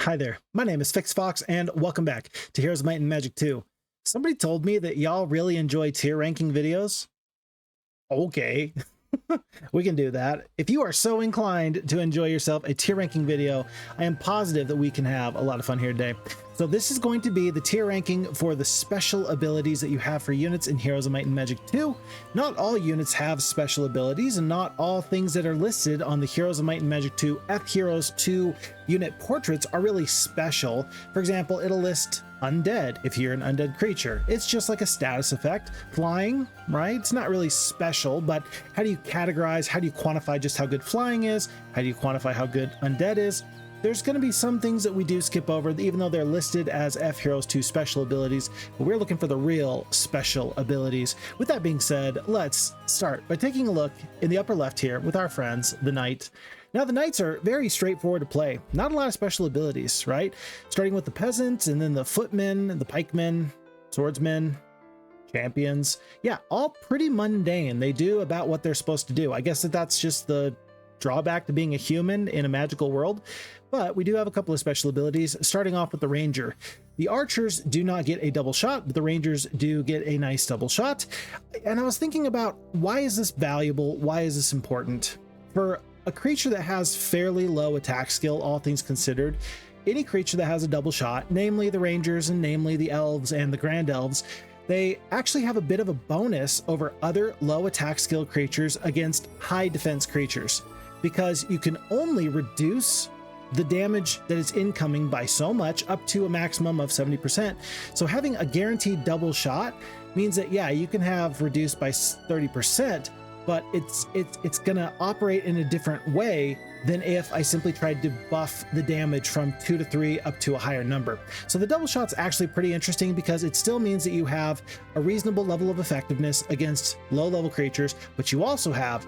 Hi there, my name is FixFox and welcome back to Heroes of Might and Magic 2. Somebody told me that y'all really enjoy tier ranking videos. Okay, we can do that. If you are so inclined to enjoy yourself a tier ranking video, I am positive that we can have a lot of fun here today. So this is going to be the tier ranking for the special abilities that you have for units in Heroes of Might and Magic 2. Not all units have special abilities, and not all things that are listed on the Heroes of Might and Magic 2 FHeroes2 unit portraits are really special. For example, it'll list undead if you're an undead creature. It's just like a status effect. Flying, right? It's not really special, but how do you categorize, how do you quantify just how good flying is? How do you quantify how good undead is? There's going to be some things that we do skip over, even though they're listed as FHeroes2 special abilities, but we're looking for the real special abilities. With that being said, let's start by taking a look in the upper left here with our friends, the Knight. Now, the Knights are very straightforward to play. Not a lot of special abilities, right? Starting with the Peasants, and then the Footmen, the Pikemen, Swordsmen, Champions. Yeah, all pretty mundane. They do about what they're supposed to do. I guess that's just the drawback to being a human in a magical world. But we do have a couple of special abilities, starting off with the Ranger. The Archers do not get a double shot, but the Rangers do get a nice double shot. And I was thinking about, why is this valuable? Why is this important? For a creature that has fairly low attack skill, all things considered, any creature that has a double shot, namely the Rangers and namely the Elves and the Grand Elves, they actually have a bit of a bonus over other low attack skill creatures against high defense creatures, because you can only reduce the damage that is incoming by so much, up to a maximum of 70%. So having a guaranteed double shot means that, yeah, you can have reduced by 30%, but it's gonna operate in a different way than if I simply tried to buff the damage from 2 to 3 up to a higher number. So the double shot's actually pretty interesting, because it still means that you have a reasonable level of effectiveness against low level creatures, but you also have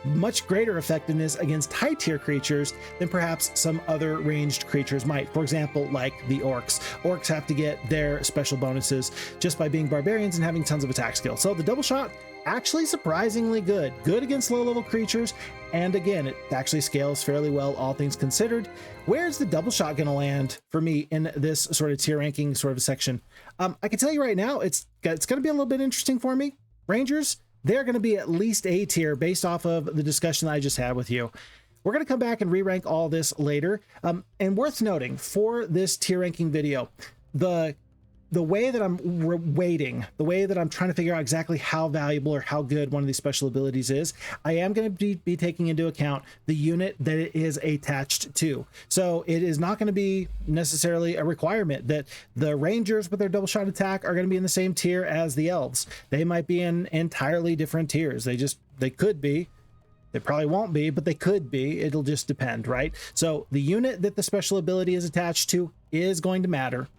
much greater effectiveness against high tier creatures than perhaps some other ranged creatures might. For example, like the Orcs. Orcs have to get their special bonuses just by being barbarians and having tons of attack skill. So the double shot, actually surprisingly good. Good against low level creatures, and again, it actually scales fairly well, all things considered. Where's the double shot gonna land for me in this sort of tier ranking sort of section? I can tell you right now, it's gonna be a little bit interesting for me. Rangers, they're going to be at least A tier based off of the discussion that I just had with you. We're going to come back and re-rank all this later. And worth noting for this tier ranking video, the way that I'm weighting, the way that I'm trying to figure out exactly how valuable or how good one of these special abilities is, I am going to be taking into account the unit that it is attached to. So it is not going to be necessarily a requirement that the Rangers with their double shot attack are going to be in the same tier as the Elves. They might be in entirely different tiers. They could be. They probably won't be, but they could be. It'll just depend, right? So the unit that the special ability is attached to is going to matter.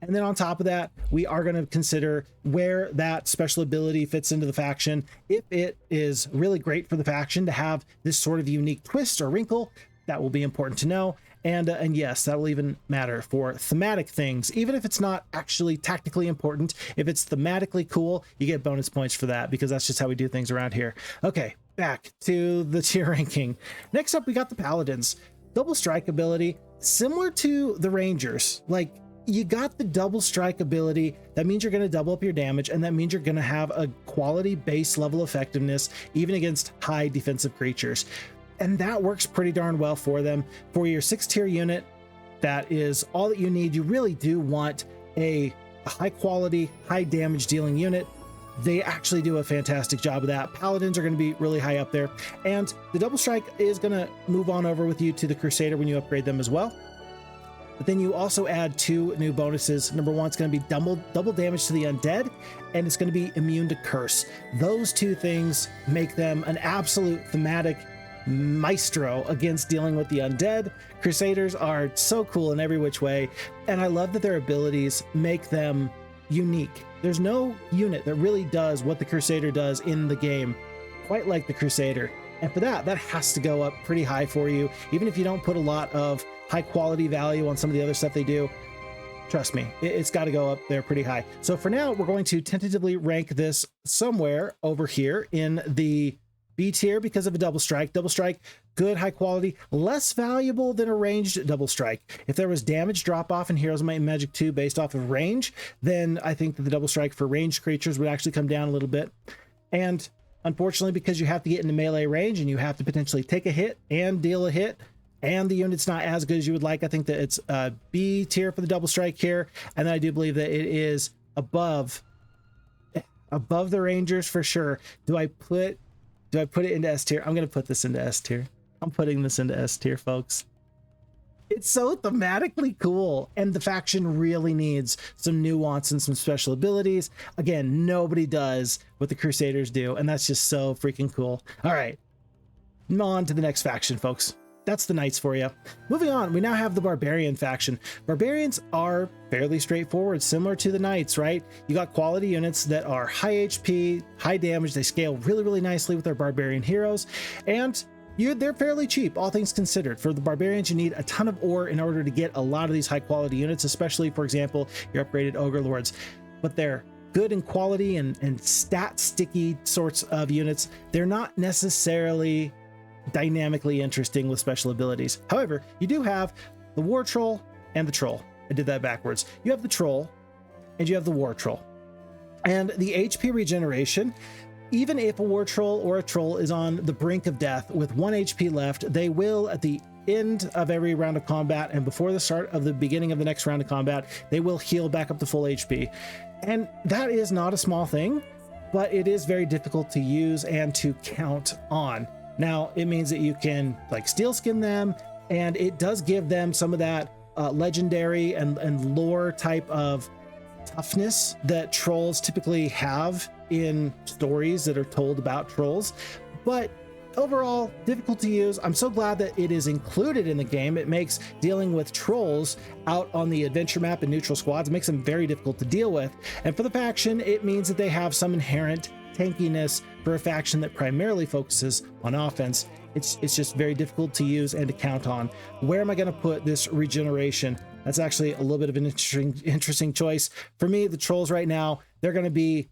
And then on top of that, we are going to consider where that special ability fits into the faction. If it is really great for the faction to have this sort of unique twist or wrinkle, that will be important to know. And yes, that will even matter for thematic things. Even if it's not actually tactically important, if it's thematically cool, you get bonus points for that, because that's just how we do things around here. Okay, back to the tier ranking. Next up, we got the Paladins. Double strike ability, similar to the Rangers. Like, you got the double strike ability. That means you're going to double up your damage, and that means you're going to have a quality base level effectiveness even against high defensive creatures. And that works pretty darn well for them. For your 6 tier unit, that is all that you need. You really do want a high quality, high damage dealing unit. They actually do a fantastic job of that. Paladins are going to be really high up there. And the double strike is going to move on over with you to the Crusader when you upgrade them as well. But then you also add 2 new bonuses. Number 1, it's going to be double damage to the undead, and it's going to be immune to curse. Those 2 things make them an absolute thematic maestro against dealing with the undead. Crusaders are so cool in every which way, and I love that their abilities make them unique. There's no unit that really does what the Crusader does in the game quite like the Crusader. And for that has to go up pretty high for you. Even if you don't put a lot of high quality value on some of the other stuff they do, trust me, it's got to go up there pretty high. So for now, we're going to tentatively rank this somewhere over here in the B tier because of a double strike. Double strike, good, high quality, less valuable than a ranged double strike. If there was damage drop off in Heroes of Might and Magic 2 based off of range, then I think that the double strike for ranged creatures would actually come down a little bit. And unfortunately, because you have to get into melee range and you have to potentially take a hit and deal a hit, and the unit's not as good as you would like, I think that it's B tier for the double strike here. And then I do believe that it is above the Rangers for sure. Do I put it into S tier? I'm going to put this into S tier. I'm putting this into S tier, folks. It's so thematically cool, and the faction really needs some nuance and some special abilities. Again, nobody does what the Crusaders do, and that's just so freaking cool. All right, on to the next faction, folks. That's the Knights for you. Moving on, we now have the Barbarian faction. Barbarians are fairly straightforward, similar to the Knights, right? You got quality units that are high HP, high damage. They scale really, really nicely with their Barbarian heroes, and they're fairly cheap, all things considered. For the Barbarians, you need a ton of ore in order to get a lot of these high quality units, especially, for example, your upgraded Ogre Lords. But they're good in quality and stat sticky sorts of units. They're not necessarily dynamically interesting with special abilities. However, you do have the War Troll and the Troll. I did that backwards. You have the Troll and you have the War Troll. And the HP regeneration, even if a War Troll or a Troll is on the brink of death with 1 HP left, they will, at the end of every round of combat and before the start of the beginning of the next round of combat, they will heal back up to full HP. And that is not a small thing, but it is very difficult to use and to count on. Now, it means that you can like steel skin them, and it does give them some of that legendary and lore type of toughness that trolls typically have in stories that are told about trolls. But overall, difficult to use. I'm so glad that it is included in the game. It makes dealing with trolls out on the adventure map and neutral squads, it makes them very difficult to deal with. And for the faction, it means that they have some inherent tankiness for a faction that primarily focuses on offense. It's just very difficult to use and to count on. Where am I going to put this regeneration? That's actually a little bit of an interesting choice. For me, the trolls right now, they're going to be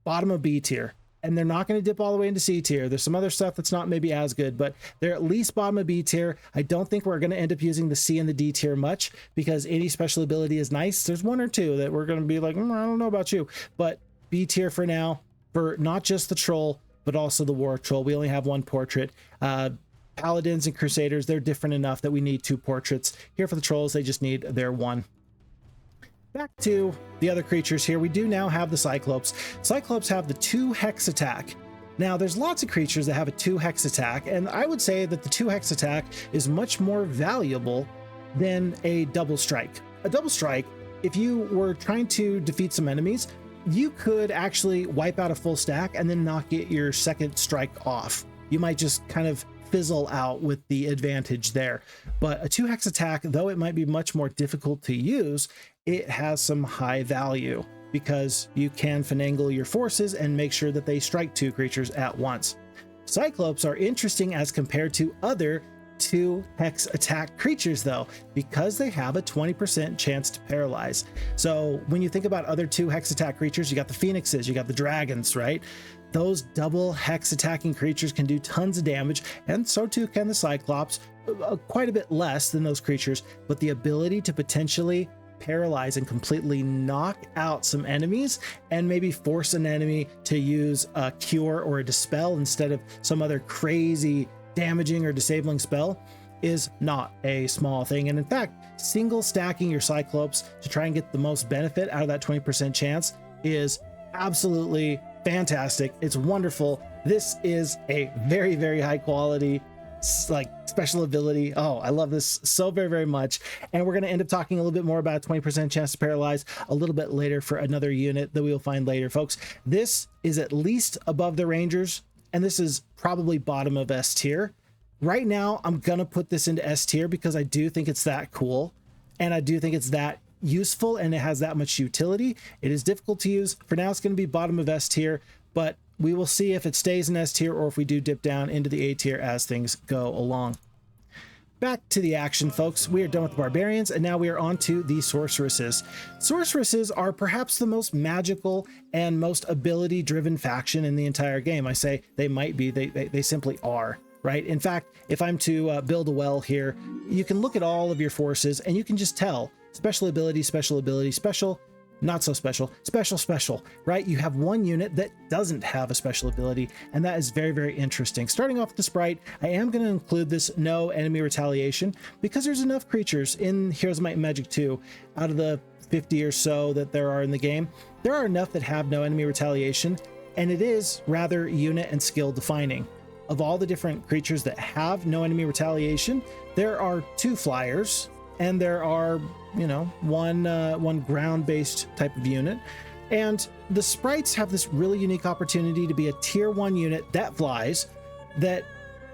bottom of B tier, and they're not going to dip all the way into C tier. There's some other stuff that's not maybe as good, but they're at least bottom of B tier. I don't think we're going to end up using the C and the D tier much, because any special ability is nice. There's one or two that we're going to be like, I don't know about you, but B tier for now, for not just the Troll, but also the War Troll. We only have one portrait. Paladins and Crusaders, they're different enough that we need 2 portraits. Here for the Trolls, they just need their 1. Back to the other creatures here, we do now have the Cyclopes. Cyclopes have the 2 hex attack. Now, there's lots of creatures that have a 2 hex attack, and I would say that the 2 hex attack is much more valuable than a double strike. A double strike, if you were trying to defeat some enemies, you could actually wipe out a full stack and then not get your second strike off. You might just kind of fizzle out with the advantage there. But a 2 hex attack, though it might be much more difficult to use, it has some high value because you can finagle your forces and make sure that they strike 2 creatures at once. Cyclopes are interesting as compared to other 2 hex attack creatures though, because they have a 20% chance to paralyze. So when you think about other 2 hex attack creatures, you got the Phoenixes, you got the Dragons, right? Those double hex attacking creatures can do tons of damage, and so too can the Cyclops, quite a bit less than those creatures, but the ability to potentially paralyze and completely knock out some enemies and maybe force an enemy to use a cure or a dispel instead of some other crazy damaging or disabling spell is not a small thing. And in fact, single stacking your Cyclopes to try and get the most benefit out of that 20% chance is absolutely fantastic. It's wonderful. This is a very, very high quality like special ability. Oh, I love this so very, very much. And we're going to end up talking a little bit more about 20% chance to paralyze a little bit later for another unit that we will find later, folks. This is at least above the Rangers, and this is probably bottom of S tier. Right now, I'm going to put this into S tier because I do think it's that cool, and I do think it's that useful, and it has that much utility. It is difficult to use. For now, it's going to be bottom of S tier, but we will see if it stays in S tier or if we do dip down into the A tier as things go along. Back to the action, folks. We are done with the Barbarians, and now we are on to the Sorceresses. Sorceresses are perhaps the most magical and most ability-driven faction in the entire game. I say they might be, they simply are, right? In fact, if I'm to build a well here, you can look at all of your forces, and you can just tell special ability, special ability, special, not so special, special, special, right? You have one unit that doesn't have a special ability, and that is very, very interesting. Starting off with the sprite, I am going to include this no enemy retaliation because there's enough creatures in Heroes of Might and Magic 2 out of the 50 or so that there are in the game. There are enough that have no enemy retaliation, and it is rather unit and skill defining. Of all the different creatures that have no enemy retaliation, there are 2 flyers, and there are, you know, one ground-based type of unit. And the sprites have this really unique opportunity to be a tier 1 unit that flies, that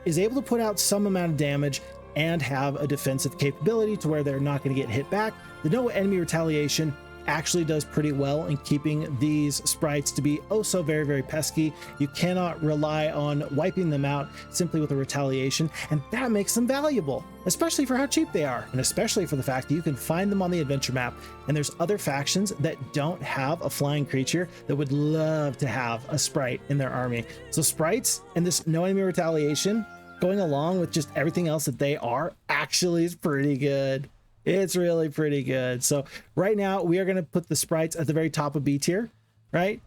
is able to put out some amount of damage and have a defensive capability to where they're not going to get hit back. The no enemy retaliation actually does pretty well in keeping these sprites to be oh so very, very pesky. You cannot rely on wiping them out simply with a retaliation, and that makes them valuable, especially for how cheap they are, and especially for the fact that you can find them on the adventure map. And there's other factions that don't have a flying creature that would love to have a sprite in their army. So sprites and this no enemy retaliation going along with just everything else that they are actually is pretty good. It's really pretty good. So right now we are going to put the sprites at the very top of B tier, right?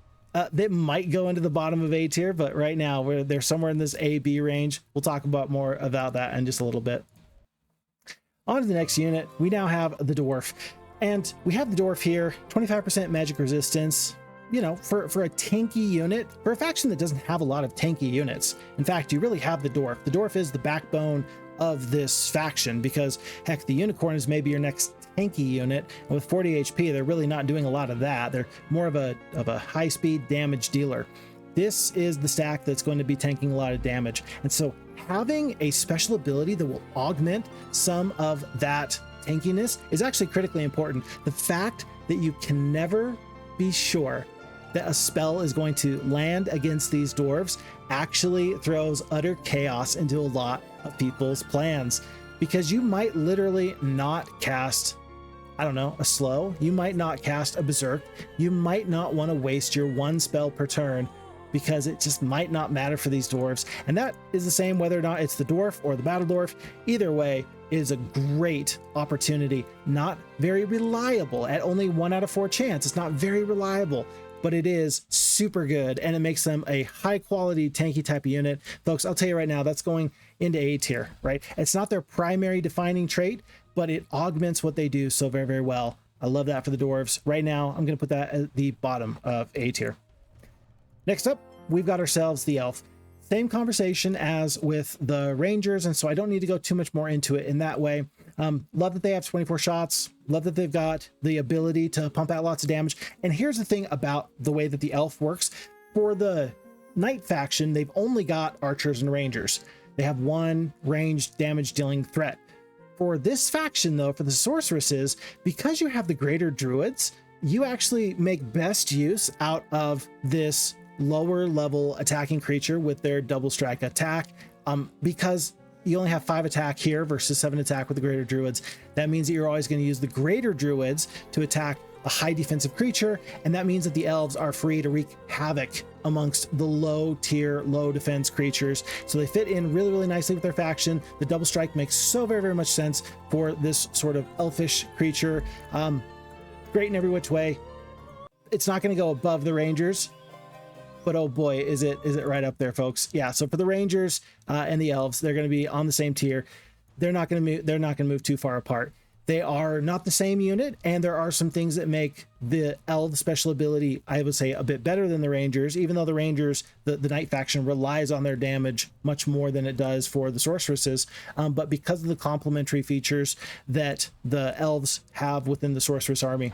They might go into the bottom of A tier, but right now they're somewhere in this A-B range. We'll talk about more about that in just a little bit. On to the next unit. We now have the dwarf, and we have the dwarf here, 25% magic resistance. You know, for a tanky unit, for a faction that doesn't have a lot of tanky units. In fact, you really have the dwarf. The dwarf is the backbone of this faction because, heck, the unicorn is maybe your next tanky unit, and with 40 HP, they're really not doing a lot of that. They're more of a high-speed damage dealer. This is the stack that's going to be tanking a lot of damage, and so having a special ability that will augment some of that tankiness is actually critically important. The fact that you can never be sure that a spell is going to land against these dwarves actually throws utter chaos into a lot of people's plans, because you might literally not cast, I don't know, a slow, you might not cast a berserk, you might not want to waste your 1 spell per turn because it just might not matter for these dwarves. And that is the same whether or not it's the dwarf or the battle dwarf. Either way, it is a great opportunity. Not very reliable at only 1 out of 4 chance. It's not very reliable, but it is super good, and it makes them a high quality tanky type of unit. Folks, I'll tell you right now, that's going into A tier, right? It's not their primary defining trait, but it augments what they do so very, very well. I love that for the dwarves. Right now, I'm going to put that at the bottom of A tier. Next up, we've got ourselves the elf. Same conversation as with the rangers, and so I don't need to go too much more into it in that way. Love that they have 24 shots. Love that they've got the ability to pump out lots of damage. And here's the thing about the way that the elf works. For the knight faction, they've only got archers and rangers. They have 1 ranged damage dealing threat. For this faction though, for the sorceresses, because you have the greater druids, you actually make best use out of this lower level attacking creature with their double strike attack, because you only have 5 attack here versus 7 attack with the greater druids. That means that you're always going to use the greater druids to attack a high defensive creature, and that means that the elves are free to wreak havoc amongst the low tier, low defense creatures. So they fit in really, really nicely with their faction. The double strike makes so very, very much sense for this sort of elfish creature. Great in every which way. It's not going to go above the rangers, but oh boy, is it right up there, folks. Yeah, so for the rangers and the elves, they're going to be on the same tier. They're not going to move too far apart. They are not the same unit, and there are some things that make the elf special ability, I would say, a bit better than the rangers, even though the rangers, the knight faction, relies on their damage much more than it does for the sorceresses. But because of the complementary features that the elves have within the sorceress army,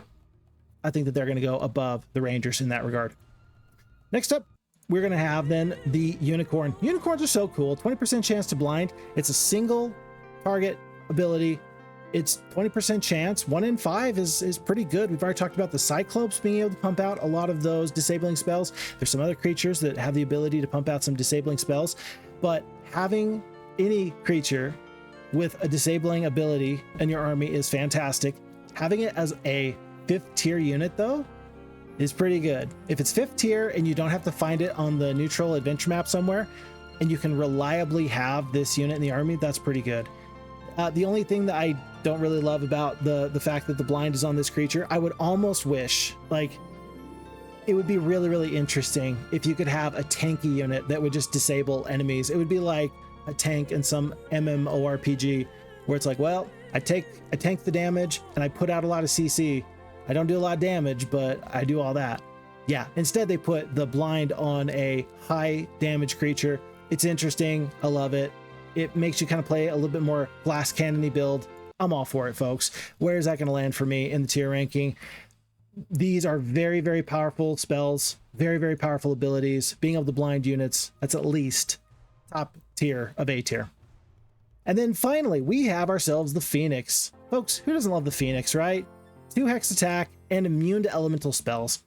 I think that they're going to go above the rangers in that regard. Next up, we're going to have then the unicorn. Unicorns are so cool. 20% chance to blind. It's a single target ability. It's 20% chance. 1 in 5 is pretty good. We've already talked about the Cyclopes being able to pump out a lot of those disabling spells. There's some other creatures that have the ability to pump out some disabling spells, but having any creature with a disabling ability in your army is fantastic. Having it as a 5th tier unit though is pretty good. If it's 5th tier and you don't have to find it on the neutral adventure map somewhere, and you can reliably have this unit in the army, that's pretty good. The only thing that I don't really love about the fact that the blind is on this creature, I would almost wish, like, it would be really, really interesting if you could have a tanky unit that would just disable enemies. It would be like a tank in some MMORPG where it's like, well, I tank the damage and I put out a lot of CC. I don't do a lot of damage, but I do all that. Yeah, instead they put the blind on a high damage creature. It's interesting. I love it. It makes you kind of play a little bit more glass cannony build. I'm all for it, folks. Where is that going to land for me in the tier ranking? These are very, very powerful spells, very, very powerful abilities. Being able to blind units, that's at least top tier of A tier. And then finally, we have ourselves the Phoenix. Folks, who doesn't love the Phoenix, right? 2 hex attack and immune to elemental spells.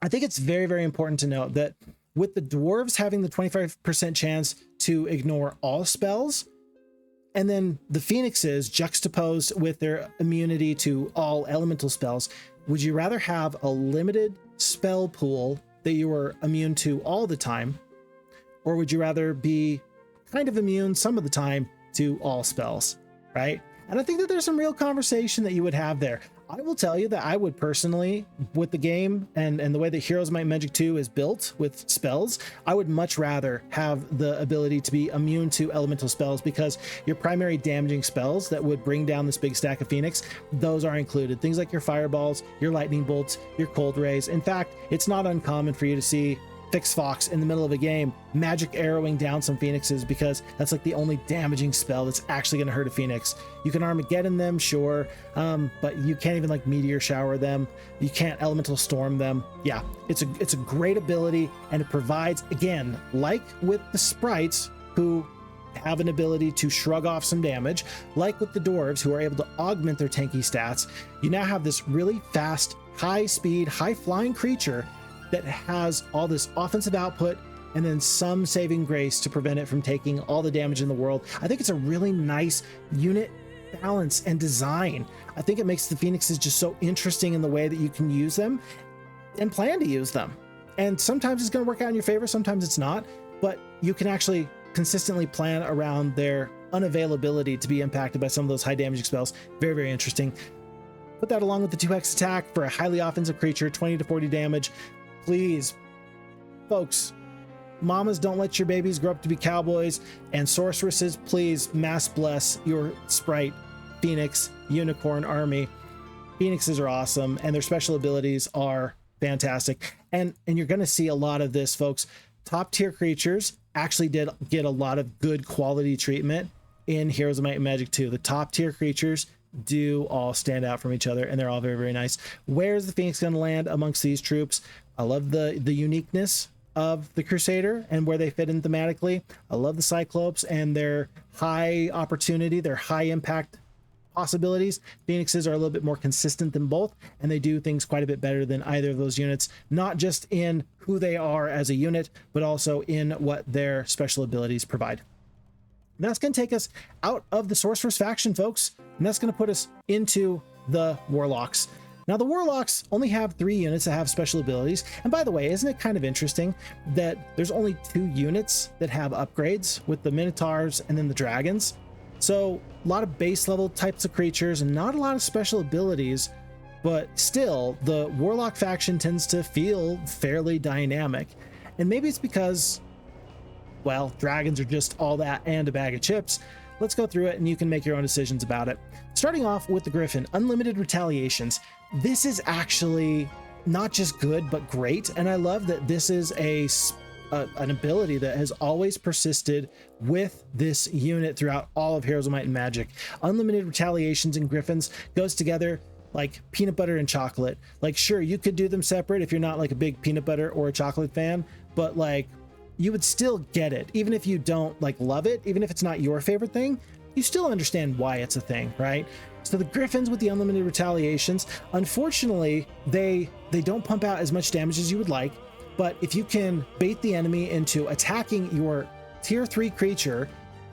I think it's very, very important to note that with the dwarves having the 25% chance to ignore all spells, and then the Phoenixes juxtaposed with their immunity to all elemental spells, would you rather have a limited spell pool that you are immune to all the time, or would you rather be kind of immune some of the time to all spells, right? And I think that there's some real conversation that you would have there. I will tell you that I would personally, with the game and the way that Heroes of Might and Magic 2 is built with spells, I would much rather have the ability to be immune to elemental spells, because your primary damaging spells that would bring down this big stack of Phoenix, those are included. Things like your fireballs, your lightning bolts, your cold rays. In fact, it's not uncommon for you to see Fix Fox in the middle of a game magic arrowing down some Phoenixes, because that's like the only damaging spell that's actually going to hurt a Phoenix. You can Armageddon them, sure, but you can't even like meteor shower them. You can't elemental storm them. Yeah, it's a great ability, and it provides, again, like with the sprites who have an ability to shrug off some damage, like with the dwarves who are able to augment their tanky stats, you now have this really fast, high speed, high flying creature that has all this offensive output and then some saving grace to prevent it from taking all the damage in the world. I think it's a really nice unit balance and design. I think it makes the Phoenixes just so interesting in the way that you can use them and plan to use them. And sometimes it's going to work out in your favor, sometimes it's not, but you can actually consistently plan around their unavailability to be impacted by some of those high damaging spells. Very, very interesting. Put that along with the 2x attack for a highly offensive creature, 20 to 40 damage. Please, folks, mamas, don't let your babies grow up to be cowboys, and sorceresses, please mass bless your sprite Phoenix unicorn army. Phoenixes are awesome, and their special abilities are fantastic. And you're going to see a lot of this, folks. Top tier creatures actually did get a lot of good quality treatment in Heroes of Might and Magic 2. The top tier creatures do all stand out from each other, and they're all very, very nice. Where's the Phoenix going to land amongst these troops? I love the uniqueness of the Crusader and where they fit in thematically. I love the Cyclopes and their high opportunity, their high impact possibilities. Phoenixes are a little bit more consistent than both, and they do things quite a bit better than either of those units, not just in who they are as a unit, but also in what their special abilities provide. And that's going to take us out of the Sorceress faction, folks, and that's going to put us into the Warlocks. Now, the Warlocks only have 3 units that have special abilities. And by the way, isn't it kind of interesting that there's only 2 units that have upgrades, with the Minotaurs and then the Dragons? So a lot of base level types of creatures and not a lot of special abilities, but still the Warlock faction tends to feel fairly dynamic. And maybe it's because, well, dragons are just all that and a bag of chips. Let's go through it and you can make your own decisions about it. Starting off with the Griffin, unlimited retaliations. This is actually not just good, but great. And I love that this is an ability that has always persisted with this unit throughout all of Heroes of Might and Magic. Unlimited retaliations and Griffins goes together like peanut butter and chocolate. Like, sure, you could do them separate if you're not like a big peanut butter or a chocolate fan, but like, you would still get it. Even if you don't like love it, even if it's not your favorite thing, you still understand why it's a thing, right? So the Griffins with the unlimited retaliations, unfortunately, they don't pump out as much damage as you would like, but if you can bait the enemy into attacking your tier 3 creature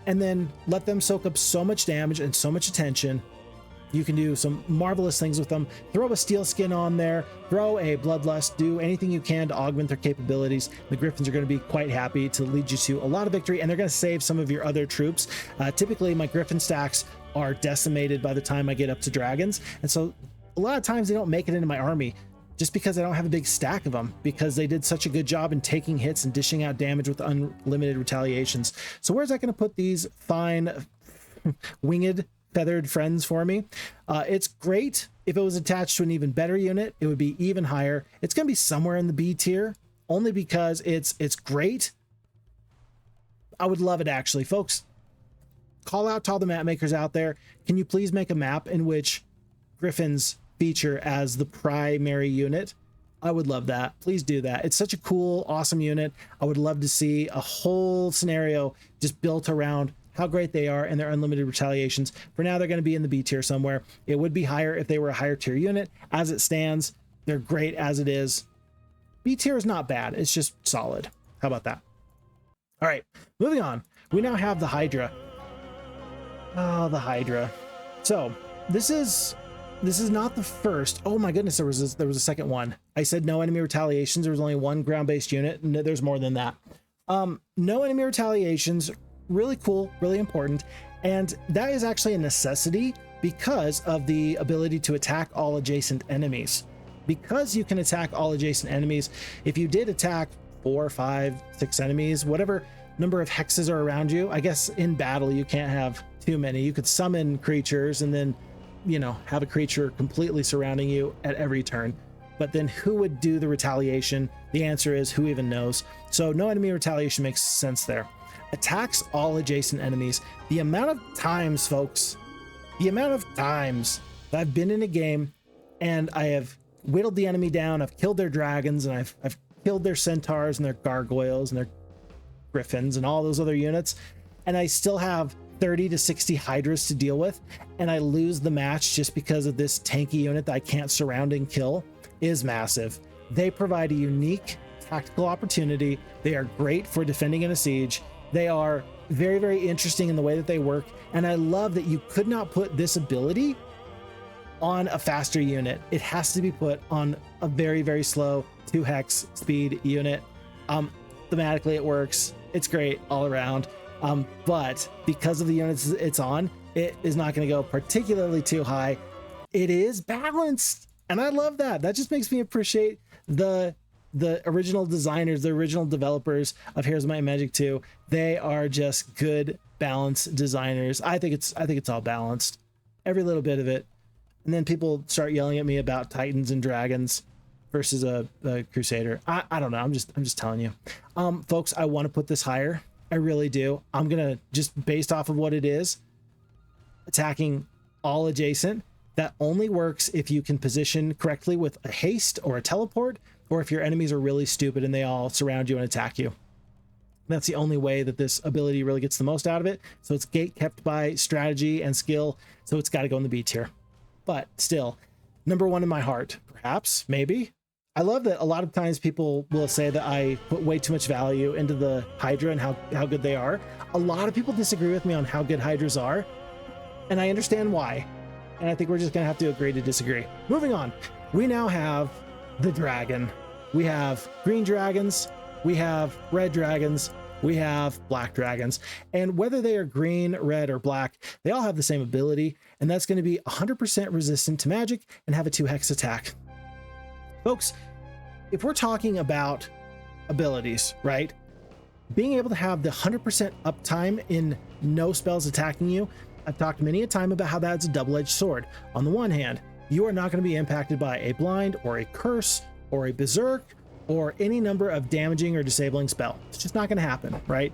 and then let them soak up so much damage and so much attention. You can do some marvelous things with them. Throw a steel skin on there, throw a bloodlust, do anything you can to augment their capabilities. The Griffins are going to be quite happy to lead you to a lot of victory, and they're going to save some of your other troops. Typically, my Griffin stacks are decimated by the time I get up to dragons, and so a lot of times they don't make it into my army just because I don't have a big stack of them, because they did such a good job in taking hits and dishing out damage with unlimited retaliations. So where's that going to put these fine winged feathered friends for me? It's great. If it was attached to an even better unit, it would be even higher. It's going to be somewhere in the B tier, only because it's great. I would love it, actually. Folks, call out to all the map makers out there. Can you please make a map in which Griffins feature as the primary unit? I would love that. Please do that. It's such a cool, awesome unit. I would love to see a whole scenario just built around how great they are and their unlimited retaliations. For now, they're going to be in the B tier somewhere. It would be higher if they were a higher tier unit. As it stands, they're great as it is. B tier is not bad. It's just solid. How about that? All right, moving on. We now have the Hydra. Oh, the Hydra. So this is not the first. Oh my goodness, there was a second one. I said no enemy retaliations. There was only one ground-based unit. No, there's more than that. No enemy retaliations. Really cool, really important. And that is actually a necessity because of the ability to attack all adjacent enemies. Because you can attack all adjacent enemies, if you did attack 4, 5, 6 enemies, whatever number of hexes are around you, I guess in battle you can't have too many. You could summon creatures and then, you know, have a creature completely surrounding you at every turn. But then who would do the retaliation? The answer is who even knows. So no enemy retaliation makes sense there. Attacks all adjacent enemies. The amount of times, folks, the amount of times that I've been in a game and I have whittled the enemy down, I've killed their dragons, and I've killed their centaurs and their gargoyles and their griffins and all those other units, and I still have 30 to 60 hydras to deal with, and I lose the match just because of this tanky unit that I can't surround and kill, is massive. They provide a unique tactical opportunity. They are great for defending in a siege. They are very, very interesting in the way that they work. And I love that you could not put this ability on a faster unit. It has to be put on a very, very slow 2 hex speed unit. Thematically it works. It's great all around. But because of the units it's on, it is not going to go particularly too high. It is balanced. And I love that. That just makes me appreciate the original designers, the original developers of Heroes of Might and Magic 2. They are just good, balanced designers. I think it's all balanced, every little bit of it. And then people start yelling at me about Titans and Dragons versus a Crusader. I don't know. I'm just telling you, folks. I want to put this higher. I really do. I'm gonna just based off of what it is, attacking all adjacent. That only works if you can position correctly with a haste or a teleport, or if your enemies are really stupid and they all surround you and attack you. That's the only way that this ability really gets the most out of it. So it's gate kept by strategy and skill. So it's got to go in the B tier. But still, number one in my heart, perhaps, maybe. I love that a lot of times people will say that I put way too much value into the Hydra and how good they are. A lot of people disagree with me on how good Hydras are, and I understand why. And I think we're just going to have to agree to disagree. Moving on, we now have the dragon. We have green dragons, we have red dragons, we have black dragons. And whether they are green, red, or black, they all have the same ability, and that's going to be 100% resistant to magic and have a 2 hex attack. Folks, if we're talking about abilities, right? Being able to have the 100% uptime in no spells attacking you, I've talked many a time about how that's a double-edged sword. On the one hand, you are not going to be impacted by a blind or a curse or a berserk or any number of damaging or disabling spell. It's just not going to happen, right?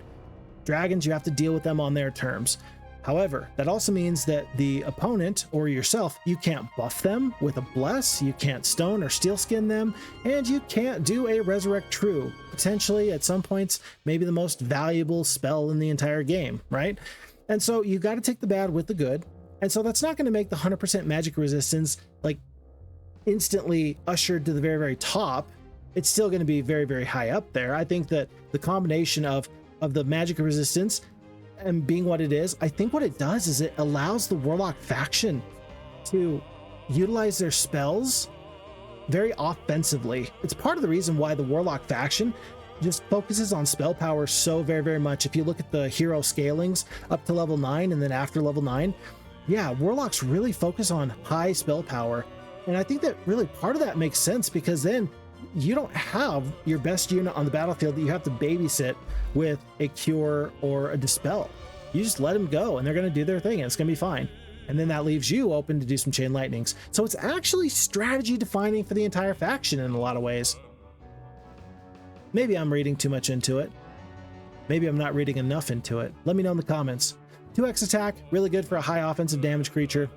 Dragons, you have to deal with them on their terms. However, that also means that the opponent or yourself, you can't buff them with a bless, you can't stone or steel skin them, and you can't do a resurrect true. Potentially at some points, maybe the most valuable spell in the entire game, right? And so you got to take the bad with the good. And so that's not going to make the 100% magic resistance like instantly ushered to the very, very top. It's still going to be very, very high up there. I think that the combination of the magic resistance and being what it is, I think what it does is it allows the Warlock faction to utilize their spells very offensively. It's part of the reason why the Warlock faction just focuses on spell power so very, very much. If you look at the hero scalings up to level 9 and then after level 9, yeah, Warlocks really focus on high spell power. And I think that really part of that makes sense, because then you don't have your best unit on the battlefield that you have to babysit with a cure or a dispel. You just let them go and they're going to do their thing and it's going to be fine. And then that leaves you open to do some chain lightnings. So it's actually strategy defining for the entire faction in a lot of ways. Maybe I'm reading too much into it. Maybe I'm not reading enough into it. Let me know in the comments. 2x attack, really good for a high offensive damage creature.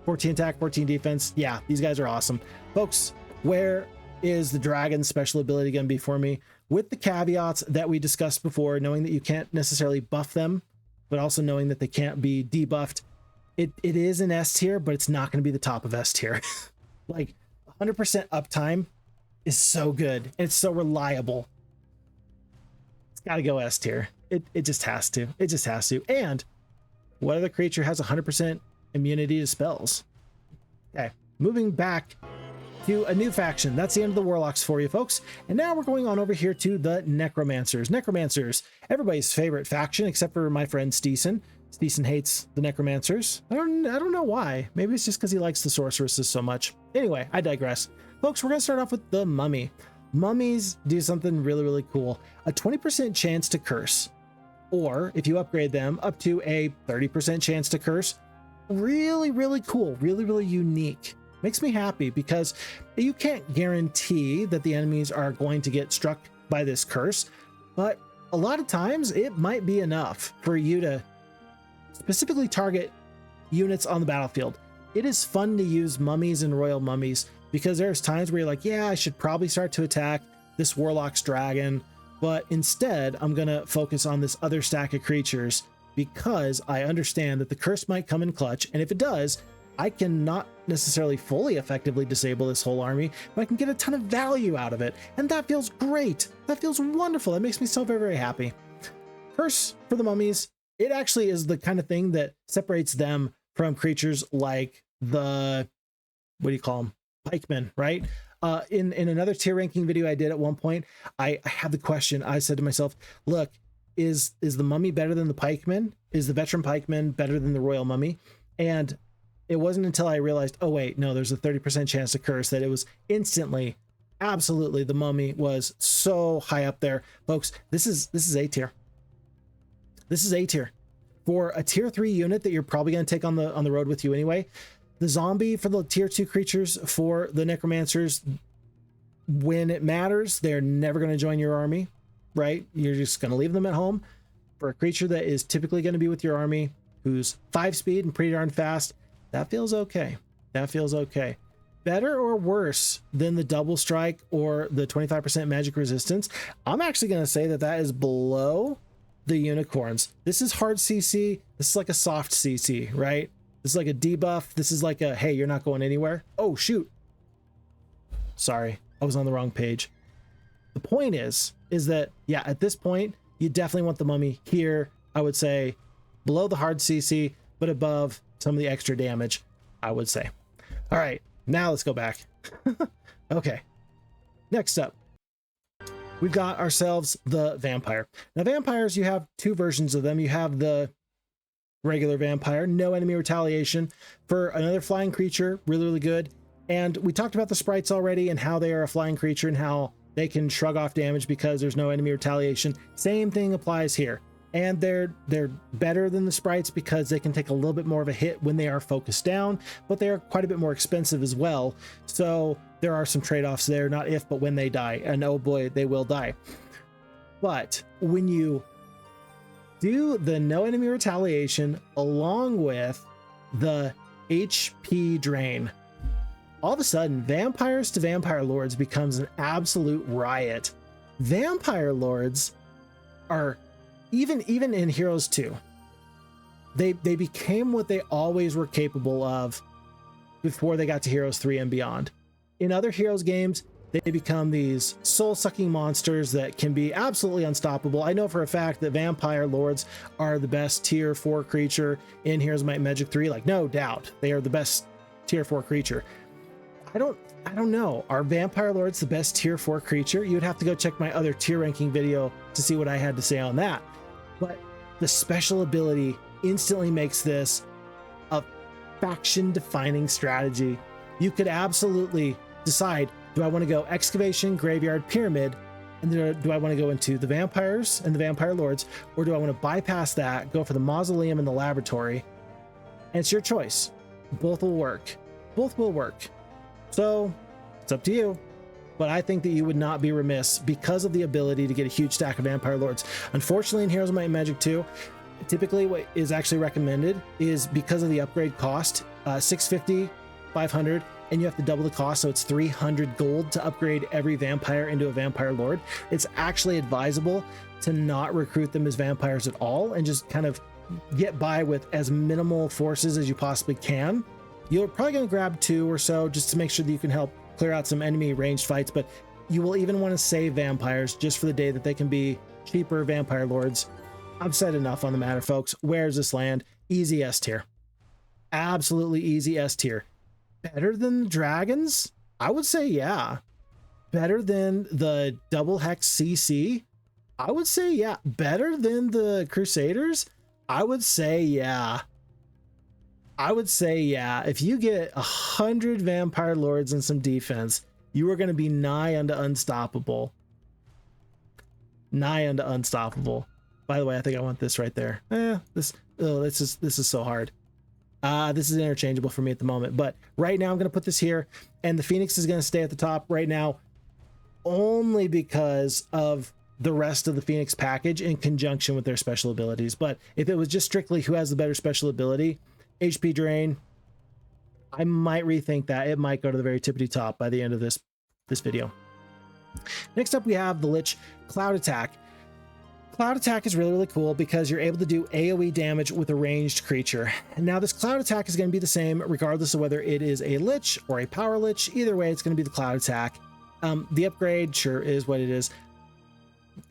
14 attack, 14 defense. Yeah, these guys are awesome. Folks, where is the dragon special ability going to be for me? With the caveats that we discussed before, knowing that you can't necessarily buff them, but also knowing that they can't be debuffed. It is an S tier, but it's not going to be the top of S tier. Like 100% uptime is so good. And it's so reliable. It's got to go S tier. It just has to. It just has to. And what other creature has 100% immunity to spells? Okay, moving back to a new faction. That's the end of the Warlocks for you, folks. And now we're going on over here to the Necromancers. Necromancers, everybody's favorite faction, except for my friend Steeson. Steeson hates the Necromancers. I don't know why. Maybe it's just because he likes the Sorceresses so much. Anyway, I digress. Folks, we're going to start off with the Mummy. Mummies do something really, really cool. A 20% chance to curse. Or, if you upgrade them, up to a 30% chance to curse. Really, really cool. Really, really unique. Makes me happy because you can't guarantee that the enemies are going to get struck by this curse, but a lot of times it might be enough for you to specifically target units on the battlefield. It is fun to use mummies and royal mummies because there's times where you're like, yeah, I should probably start to attack this Warlock's dragon, but instead I'm going to focus on this other stack of creatures because I understand that the curse might come in clutch, and if it does, I can not necessarily fully effectively disable this whole army, but I can get a ton of value out of it. And that feels great. That feels wonderful. That makes me so very, very happy. Curse for the mummies. It actually is the kind of thing that separates them from creatures like the, what do you call them? Pikemen, right? In another tier ranking video I did at one point, I had the question. I said to myself, look, is the mummy better than the pikeman? Is the veteran pikeman better than the royal mummy? And it wasn't until I realized, oh wait, no, there's a 30% chance to curse, that it was instantly, absolutely, the mummy was so high up there. Folks, this is A tier. This is A tier. For a tier 3 unit that you're probably going to take on the road with you anyway, the zombie for the tier 2 creatures for the Necromancers, when it matters, they're never going to join your army, right? You're just going to leave them at home. For a creature that is typically going to be with your army, who's 5 speed and pretty darn fast, that feels okay. That feels okay. Better or worse than the double strike or the 25% magic resistance? I'm actually going to say that that is below the unicorns. This is hard CC. This is like a soft CC, right? This is like a debuff. This is like a, hey, you're not going anywhere. Oh, shoot. Sorry, I was on the wrong page. The point is that, yeah, at this point, you definitely want the mummy here. I would say below the hard CC, but above some of the extra damage, I would say. All right, now let's go back. Okay, next up, we've got ourselves the vampire. Now, vampires, you have 2 versions of them. You have the regular vampire, no enemy retaliation. For another flying creature, really, really good. And we talked about the sprites already and how they are a flying creature and how they can shrug off damage because there's no enemy retaliation. Same thing applies here. And they're better than the sprites because they can take a little bit more of a hit when they are focused down, but they are quite a bit more expensive as well. So there are some trade-offs there, not if, but when they die. And oh boy, they will die. But when you do the no enemy retaliation along with the HP drain, all of a sudden, vampires to vampire lords becomes an absolute riot. Vampire lords are, even in Heroes 2, they became what they always were capable of before they got to Heroes 3 and beyond. In other Heroes games, they become these soul-sucking monsters that can be absolutely unstoppable. I know for a fact that vampire lords are the best tier 4 creature in Heroes of Might and Magic 3. Like, no doubt, they are the best tier 4 creature. I don't know. Are vampire lords the best tier 4 creature? You would have to go check my other tier ranking video to see what I had to say on that. But the special ability instantly makes this a faction-defining strategy. You could absolutely decide, do I want to go excavation, graveyard, pyramid, and do I want to go into the vampires and the vampire lords, or do I want to bypass that, go for the mausoleum and the laboratory? And it's your choice. Both will work. Both will work. So it's up to you. But I think that you would not be remiss because of the ability to get a huge stack of vampire lords. Unfortunately, in Heroes of Might and Magic 2, typically what is actually recommended is, because of the upgrade cost, 650, 500, and you have to double the cost, so it's 300 gold to upgrade every vampire into a vampire lord. It's actually advisable to not recruit them as vampires at all and just kind of get by with as minimal forces as you possibly can. You're probably going to grab 2 or so just to make sure that you can help clear out some enemy ranged fights, but you will even want to save vampires just for the day that they can be cheaper vampire lords. I've said enough on the matter, folks. Where's this land? Easy S tier. Absolutely easy S tier. Better than the dragons? I would say yeah. Better than the double hex CC? I would say yeah. Better than the Crusaders? I would say yeah. I would say yeah. If you get 100 vampire lords and some defense, you are going to be nigh unto unstoppable. Nigh unto unstoppable. By the way, I think I want this right there. This is so hard. This is interchangeable for me at the moment, but right now I'm going to put this here, and the Phoenix is going to stay at the top right now only because of the rest of the Phoenix package in conjunction with their special abilities. But if it was just strictly who has the better special ability, HP drain, I might rethink that. It might go to the very tippity top by the end of this video. Next up, we have the Lich Cloud Attack. Cloud Attack is really, really cool because you're able to do AoE damage with a ranged creature. And now this Cloud Attack is going to be the same regardless of whether it is a Lich or a Power Lich. Either way, it's going to be the Cloud Attack. The upgrade, sure, is what it is.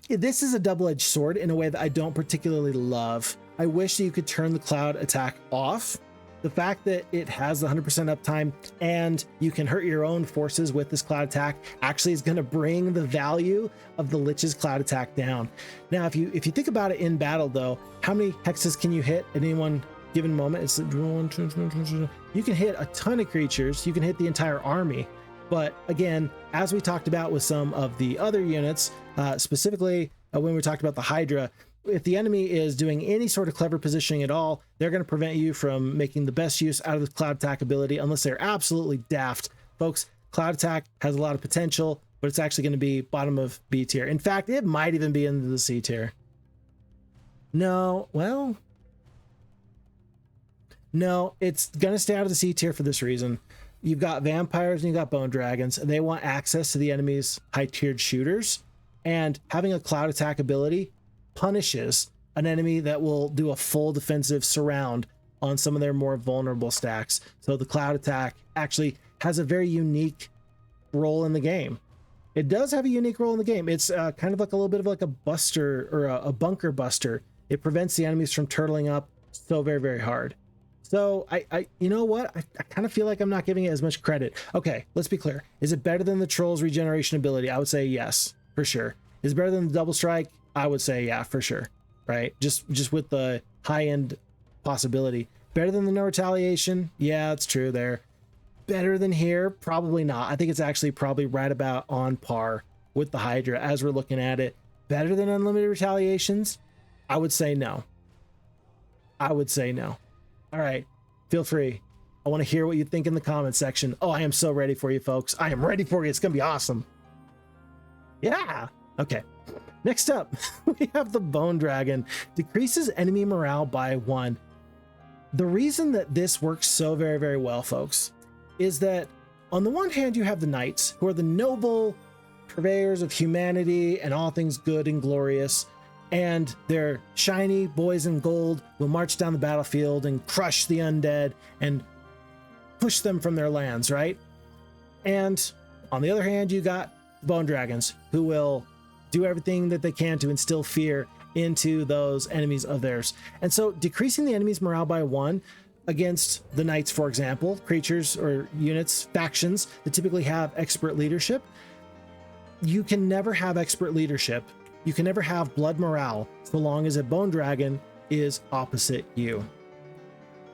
This is a double-edged sword in a way that I don't particularly love. I wish that you could turn the Cloud Attack off. The fact that it has the 100% uptime and you can hurt your own forces with this Cloud Attack actually is going to bring the value of the Lich's Cloud Attack down. Now, if you think about it in battle, though, how many hexes can you hit at any one given moment? It's you can hit a ton of creatures. You can hit the entire army. But again, as we talked about with some of the other units, specifically when we talked about the Hydra, if the enemy is doing any sort of clever positioning at all, they're going to prevent you from making the best use out of the Cloud Attack ability unless they're absolutely daft. Folks, Cloud Attack has a lot of potential, but it's actually going to be bottom of B tier. In fact, it might even be into the C tier. No, well, no, it's going to stay out of the C tier for this reason. You've got vampires and you've got bone dragons, and they want access to the enemy's high-tiered shooters, and having a Cloud Attack ability punishes an enemy that will do a full defensive surround on some of their more vulnerable stacks. So the Cloud Attack actually has a very unique role in the game. It does have a unique role in the game. It's kind of like a little bit of like a buster or a bunker buster. It prevents the enemies from turtling up so very, very hard. So I you know what? I kind of feel like I'm not giving it as much credit. Okay, let's be clear. Is it better than the Troll's regeneration ability? I would say yes, for sure. Is it better than the Double Strike? I would say yeah, for sure. Right? Just with the high-end possibility. Better than the No Retaliation? Yeah, it's true there. Better than here? Probably not. I think it's actually probably right about on par with the Hydra as we're looking at it. Better than Unlimited Retaliations? I would say no. I would say no. All right, feel free. I want to hear what you think in the comment section. Oh, I am so ready for you, folks. I am ready for you. It's going to be awesome. Yeah. Okay. Next up, we have the Bone Dragon. Decreases enemy morale by 1. The reason that this works so very, very well, folks, is that on the one hand, you have the Knights, who are the noble purveyors of humanity and all things good and glorious. And their shiny boys in gold will march down the battlefield and crush the undead and push them from their lands, right? And On the other hand, you got the Bone Dragons, who will do everything that they can to instill fear into those enemies of theirs. And so decreasing the enemy's morale by 1 against the knights, for example, creatures or units, factions that typically have expert leadership, you can never have expert leadership. You can never have blood morale so long as a Bone Dragon is opposite you.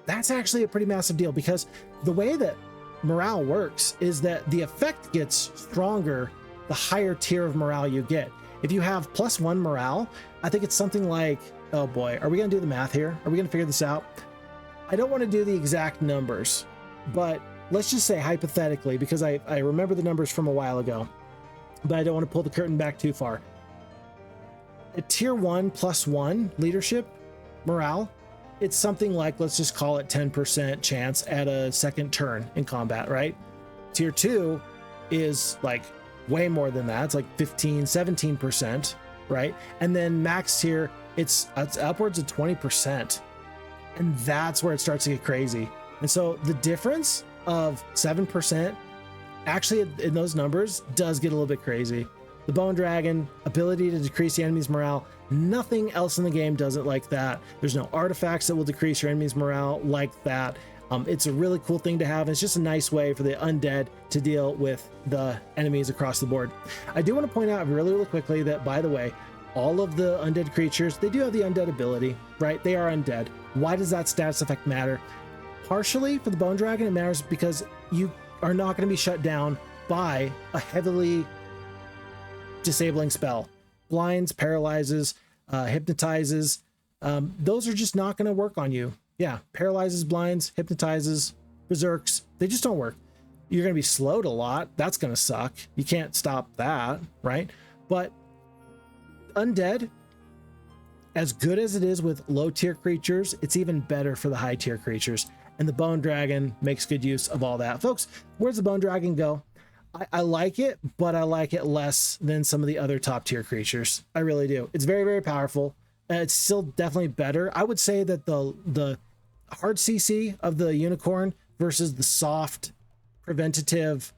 That's actually a pretty massive deal, because the way that morale works is that the effect gets stronger the higher tier of morale you get. If you have +1 morale, I think it's something like, oh boy, are we gonna do the math here? Are we gonna figure this out? I don't want to do the exact numbers, but let's just say hypothetically, because I remember the numbers from a while ago, but I don't want to pull the curtain back too far. At tier 1 +1 leadership morale, it's something like, let's just call it 10% chance at a second turn in combat, right? Tier 2 is like way more than that. It's like 15, 17%, right? And then max tier, it's upwards of 20. And that's where it starts to get crazy. And so the difference of 7% actually in those numbers does get a little bit crazy. The Bone Dragon, ability to decrease the enemy's morale, nothing else in the game does it like that. There's no artifacts that will decrease your enemy's morale like that. It's a really cool thing to have. It's just a nice way for the undead to deal with the enemies across the board. I do want to point out really quickly that, by the way, all of the undead creatures, they do have the undead ability, right? They are undead. Why does that status effect matter? Partially for the Bone Dragon, it matters because you are not going to be shut down by a heavily disabling spell. Blinds, paralyzes, hypnotizes. Those are just not going to work on you. Yeah, paralyzes, blinds, hypnotizes, berserks. They just don't work. You're going to be slowed a lot. That's going to suck. You can't stop that, right? But undead, as good as it is with low tier creatures, it's even better for the high tier creatures. And the Bone Dragon makes good use of all that. Folks, where's the Bone Dragon go? I like it, but I like it less than some of the other top tier creatures. I really do. It's very, very powerful. It's still definitely better. I would say that the hard CC of the unicorn versus the soft preventative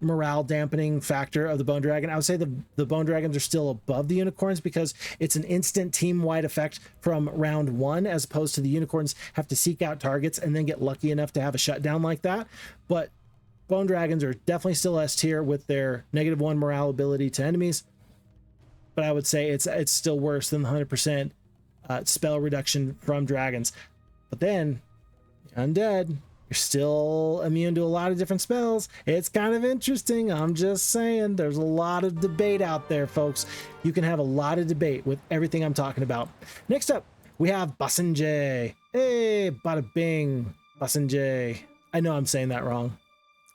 morale dampening factor of the Bone Dragon, I would say the Bone Dragons are still above the unicorns because it's an instant team-wide effect from round 1, as opposed to the unicorns have to seek out targets and then get lucky enough to have a shutdown like that. But Bone Dragons are definitely still S tier with their -1 morale ability to enemies, but I would say it's still worse than the 100% spell reduction from dragons. But then undead, you're still immune to a lot of different spells. It's kind of interesting. I'm just saying, there's a lot of debate out there, folks. You can have a lot of debate with everything I'm talking about. Next up, we have Basenjay. Hey, bada bing, Basenjay. I know I'm saying that wrong.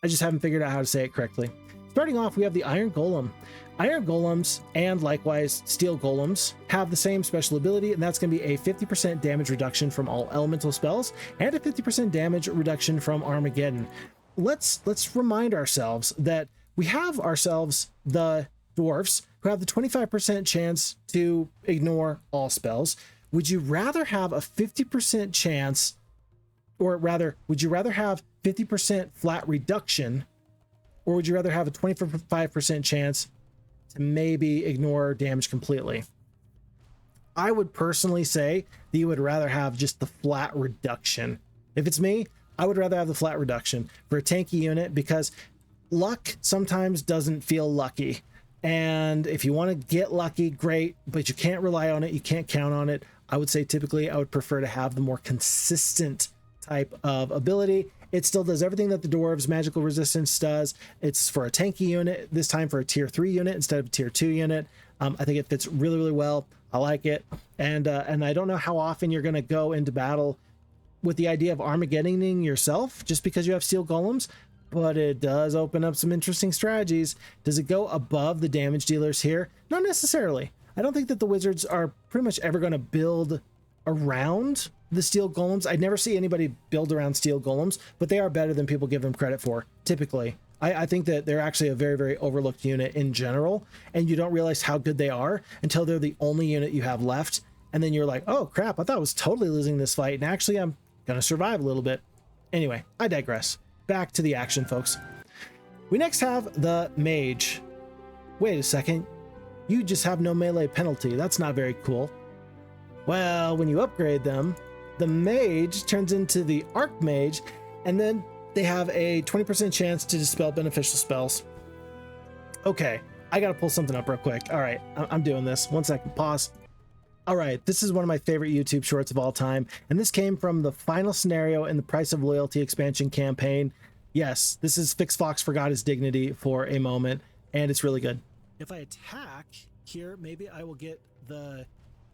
I just haven't figured out how to say it correctly. Starting off, we have the Iron Golem. Iron Golems and likewise Steel Golems have the same special ability, and that's going to be a 50% damage reduction from all elemental spells and a 50% damage reduction from Armageddon. Let's remind ourselves that we have ourselves the dwarfs who have the 25% chance to ignore all spells. Would you rather have a 50% chance, or rather, would you rather have 50% flat reduction, or would you rather have a 25% chance to maybe ignore damage completely? I would personally say that you would rather have just the flat reduction. If it's me, I would rather have the flat reduction for a tanky unit, because luck sometimes doesn't feel lucky. And if you want to get lucky, great, but you can't rely on it. You can't count on it. I would say typically I would prefer to have the more consistent type of ability. It still does everything that the dwarves magical resistance does. It's for a tanky unit, this time for a tier 3 unit instead of a tier 2 unit. I think it fits really, really well. I like it. And I don't know how often you're going to go into battle with the idea of Armageddoning yourself just because you have steel golems, but it does open up some interesting strategies. Does it go above the damage dealers here? Not necessarily. I don't think that the wizards are pretty much ever going to build around the steel golems. I'd never see anybody build around steel golems, but they are better than people give them credit for, typically. I think that they're actually a very, very overlooked unit in general, and you don't realize how good they are until they're the only unit you have left, and then you're like, oh crap, I thought I was totally losing this fight, and actually I'm gonna survive a little bit. Anyway, I digress. Back to the action, folks. We next have the Mage. Wait a second, you just have no melee penalty. That's not very cool. Well, when you upgrade them, the Mage turns into the Archmage, and then they have a 20% chance to dispel beneficial spells. Okay, I gotta pull something up real quick. All right, I'm doing this. 1 second, pause. All right, this is one of my favorite YouTube shorts of all time, and this came from the final scenario in the Price of Loyalty expansion campaign. Yes, this is FixFox forgot his dignity for a moment, and it's really good. If I attack here, maybe I will get the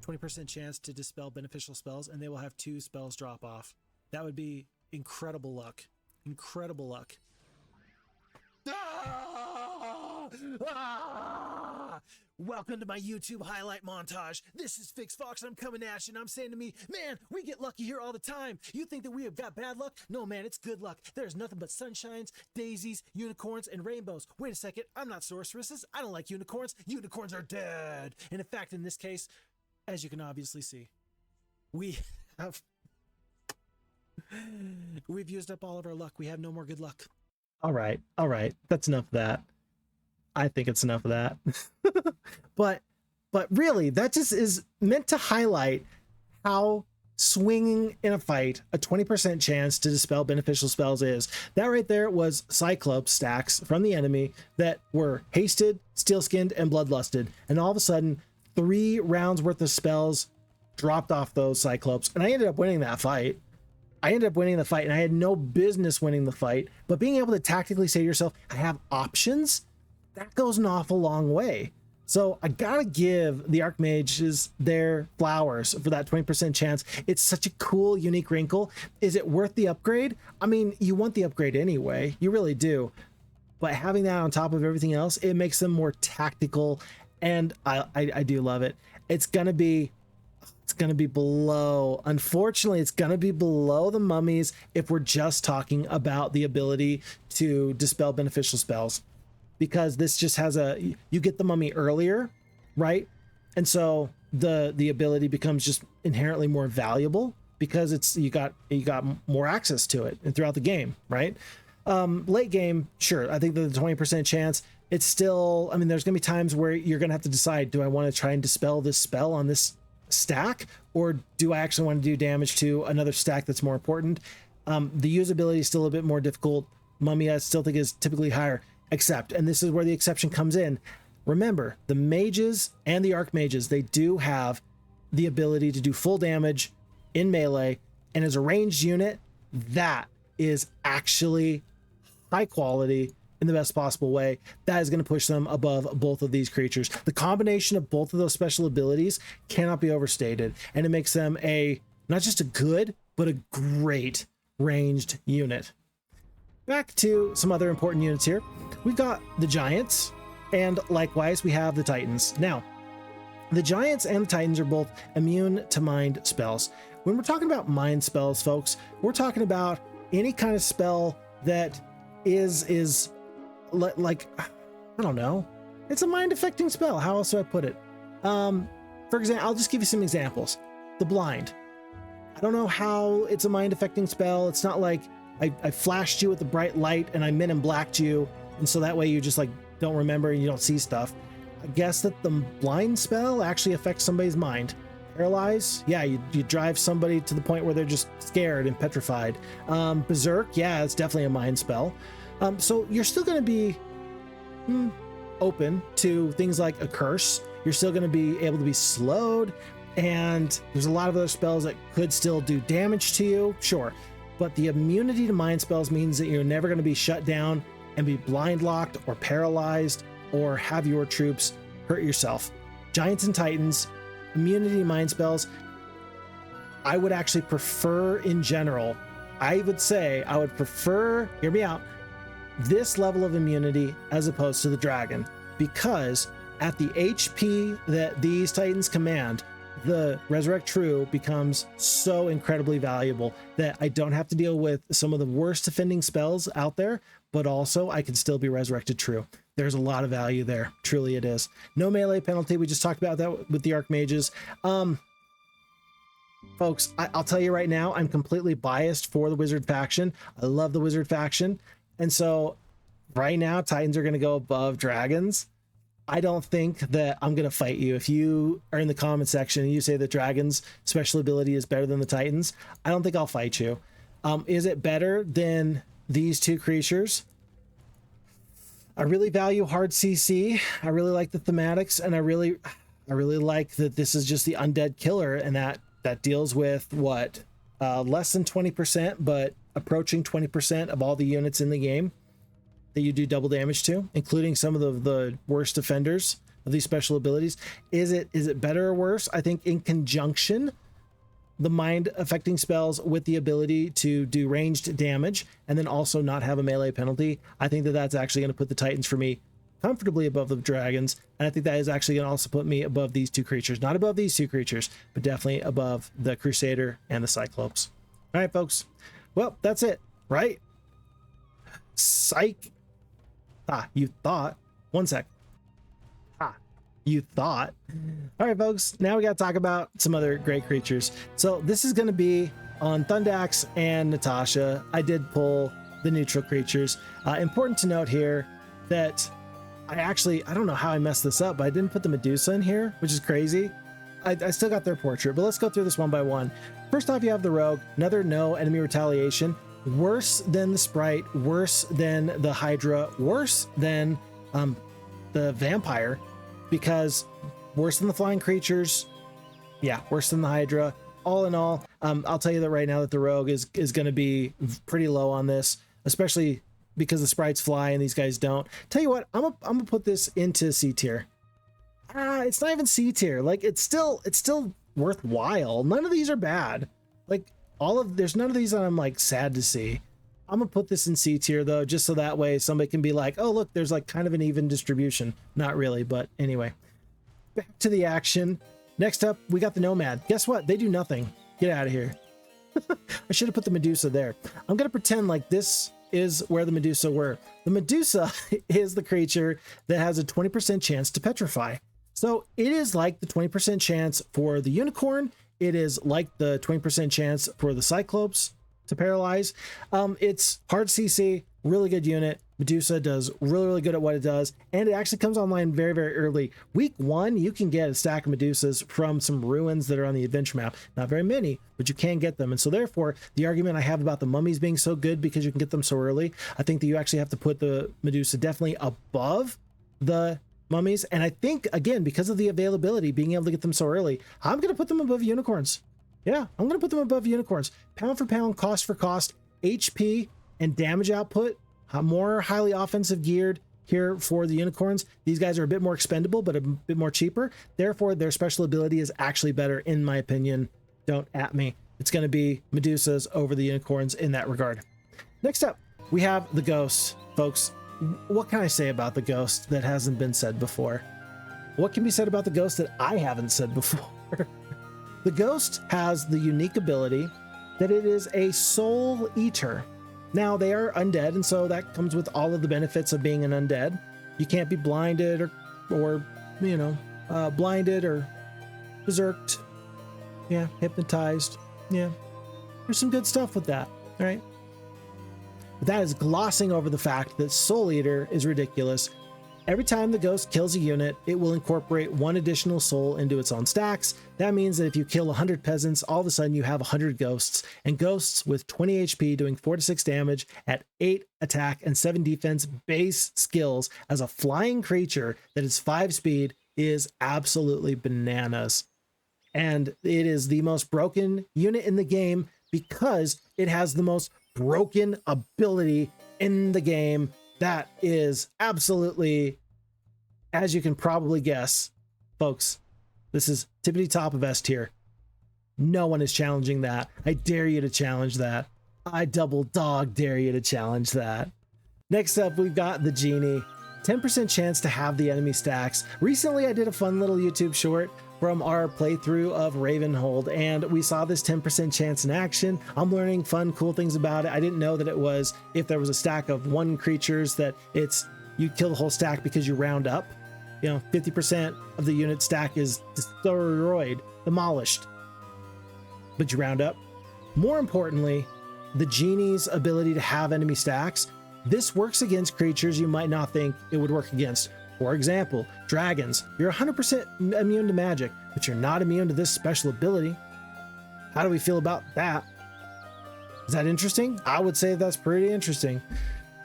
20% chance to dispel beneficial spells, and they will have 2 spells drop off. That would be incredible luck. Incredible luck. Welcome to my YouTube highlight montage. This is FixFox. I'm coming at you, and I'm saying to me, man, we get lucky here all the time. You think that we have got bad luck? No, man, it's good luck. There's nothing but sunshines, daisies, unicorns, and rainbows. Wait a second, I'm not sorceresses. I don't like unicorns. Unicorns are dead. And in fact, in this case, as you can obviously see, we've used up all of our luck. We have no more good luck. All right. That's enough of that. I think it's enough of that. but really, that just is meant to highlight how swinging in a fight a 20% chance to dispel beneficial spells is. That right there was Cyclops stacks from the enemy that were hasted, steel-skinned, and bloodlusted. And all of a sudden, 3 rounds worth of spells dropped off those Cyclops. And I ended up winning that fight. And I had no business winning the fight. But being able to tactically say to yourself, I have options, that goes an awful long way. So I gotta give the Archmages their flowers for that 20% chance. It's such a cool, unique wrinkle. Is it worth the upgrade? I mean, you want the upgrade anyway, you really do. But having that on top of everything else, it makes them more tactical, and I do love it. It's gonna be below, unfortunately, it's gonna be below the mummies if we're just talking about the ability to dispel beneficial spells. Because this just has you get the mummy earlier, right? And so the ability becomes just inherently more valuable because you got more access to it and throughout the game, right? Late game, sure, I think the 20% chance, it's still, I mean, there's gonna be times where you're gonna have to decide, do I want to try and dispel this spell on this stack, or do I actually want to do damage to another stack that's more important? The usability is still a bit more difficult. Mummy, I still think, is typically higher. Except, and this is where the exception comes in, remember, the mages and the archmages, they do have the ability to do full damage in melee, and as a ranged unit, that is actually high quality in the best possible way. That is going to push them above both of these creatures. The combination of both of those special abilities cannot be overstated, and it makes them not just a good, but a great ranged unit. Back to some other important units here. We've got the Giants, and likewise we have the Titans. Now, the Giants and the Titans are both immune to mind spells. When we're talking about mind spells, folks, we're talking about any kind of spell that is like, I don't know, it's a mind affecting spell. How else do I put it? For example, I'll just give you some examples. The Blind. I don't know how it's a mind affecting spell. It's not like I flashed you with a bright light and I Men in Blacked you, and so that way you just like don't remember and you don't see stuff. I guess that the Blind spell actually affects somebody's mind. Paralyze, yeah, you drive somebody to the point where they're just scared and petrified. Berserk, yeah, it's definitely a mind spell. So you're still going to be open to things like a curse. You're still going to be able to be slowed, and there's a lot of other spells that could still do damage to you, sure. But the immunity to mind spells means that you're never going to be shut down and be blind locked or paralyzed or have your troops hurt yourself. Giants and Titans, immunity to mind spells, I would actually prefer in general, I would say I would prefer, hear me out, this level of immunity as opposed to the dragon, because at the HP that these Titans command, the Resurrect True becomes so incredibly valuable that I don't have to deal with some of the worst offending spells out there, but also I can still be Resurrected True. There's a lot of value there. Truly it is. No melee penalty. We just talked about that with the Archmages. Folks, I'll tell you right now, I'm completely biased for the Wizard faction. I love the Wizard faction. And so right now Titans are going to go above dragons. I don't think that I'm going to fight you. If you are in the comment section and you say that dragons special ability is better than the Titans, I don't think I'll fight you. Is it better than these two creatures? I really value hard CC. I really like the thematics, and I really like that this is just the undead killer, and that deals with what, less than 20%, but approaching 20% of all the units in the game that you do double damage to, including some of the worst offenders of these special abilities. Is it better or worse? I think in conjunction, the mind affecting spells with the ability to do ranged damage and then also not have a melee penalty, I think that that's actually going to put the Titans for me comfortably above the dragons, and I think that is actually going to also put me above these two creatures. Not above these two creatures, but definitely above the Crusader and the Cyclops. All right, folks. Well, that's it, right? Psych. You thought. One sec. You thought. All right, folks. Now we got to talk about some other great creatures. So this is going to be on Thundax and Natasha. I did pull the neutral creatures. Important to note here that I don't know how I messed this up, but I didn't put the Medusa in here, which is crazy. I still got their portrait, but let's go through this one by one. First off, you have the Rogue, another no enemy retaliation, worse than the Sprite, worse than the Hydra, worse than the Vampire, because worse than the flying creatures, yeah, worse than the Hydra. All in all, I'll tell you that right now that the Rogue is going to be pretty low on this, especially because the sprites fly and these guys don't. Tell you what, I'm gonna put this into C tier. It's not even C tier. Like, it's still worthwhile. None of these are bad. Like, there's none of these that I'm like sad to see. I'm gonna put this in C tier though, just so that way somebody can be like, oh look, there's like kind of an even distribution. Not really, but anyway. Back to the action. Next up, we got the Nomad. Guess what? They do nothing. Get out of here. I should have put the Medusa there. I'm gonna pretend like this is where the Medusa were. The Medusa is the creature that has a 20% chance to petrify. So it is like the 20% chance for the Unicorn. It is like the 20% chance for the Cyclops to paralyze. It's hard CC, really good unit. Medusa does really good at what it does, and it actually comes online very early. Week 1, you can get a stack of Medusas from some ruins that are on the adventure map. Not very many, but you can get them. And so therefore, the argument I have about the mummies being so good because you can get them so early, I think that you actually have to put the Medusa definitely above the mummies. And I think, again, because of the availability, being able to get them so early, I'm going to put them above unicorns. Yeah, I'm going to put them above unicorns. Pound for pound, cost for cost, HP and damage output, more highly offensive geared here for the unicorns. These guys are a bit more expendable, but a bit more cheaper. Therefore, their special ability is actually better, in my opinion. Don't at me. It's going to be Medusas over the unicorns in that regard. Next up, we have the Ghost. Folks, what can I say about the Ghost that hasn't been said before? What can be said about the Ghost that I haven't said before? The Ghost has the unique ability that it is a soul eater. Now, they are undead, and so that comes with all of the benefits of being an undead. You can't be blinded or blinded or berserked. Yeah, hypnotized. Yeah, there's some good stuff with that, right? But that is glossing over the fact that Soul Eater is ridiculous. Every time the Ghost kills a unit, it will incorporate one additional soul into its own stacks. That means that if you kill 100 peasants, all of a sudden you have 100 ghosts, and ghosts with 20 HP doing 4 to 6 damage at 8 attack and 7 defense base skills as a flying creature that is 5 speed is absolutely bananas. And it is the most broken unit in the game because it has the most broken ability in the game. That is absolutely, as you can probably guess, folks, this is tippity top of S tier. No one is challenging that. I dare you to challenge that. I double dog dare you to challenge that. Next up, we've got the Genie. 10% chance to have the enemy stacks. Recently, I did a fun little YouTube short from our playthrough of Ravenhold, and we saw this 10% chance in action. I'm learning fun, cool things about it. I didn't know that it was, if there was a stack of 1 creatures, that it's, you kill the whole stack because you round up. 50% of the unit stack is destroyed, demolished, but you round up. More importantly, the Genie's ability to have enemy stacks This works against creatures you might not think it would work against. For example, dragons. You're 100% immune to magic, but you're not immune to this special ability. How do we feel about that? Is that interesting? I would say that's pretty interesting.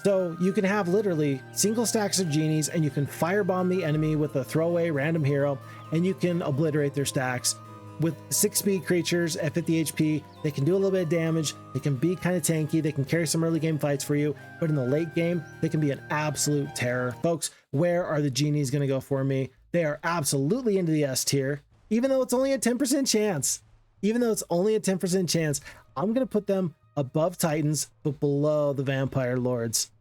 So you can have literally single stacks of genies, and you can firebomb the enemy with a throwaway random hero, and you can obliterate their stacks. With 6-speed creatures at 50 HP, they can do a little bit of damage, they can be kind of tanky, they can carry some early game fights for you, but in the late game, they can be an absolute terror. Folks, where are the genies going to go for me? They are absolutely into the S tier, even though it's only a 10% chance. Even though it's only a 10% chance, I'm going to put them above Titans, but below the Vampire Lords.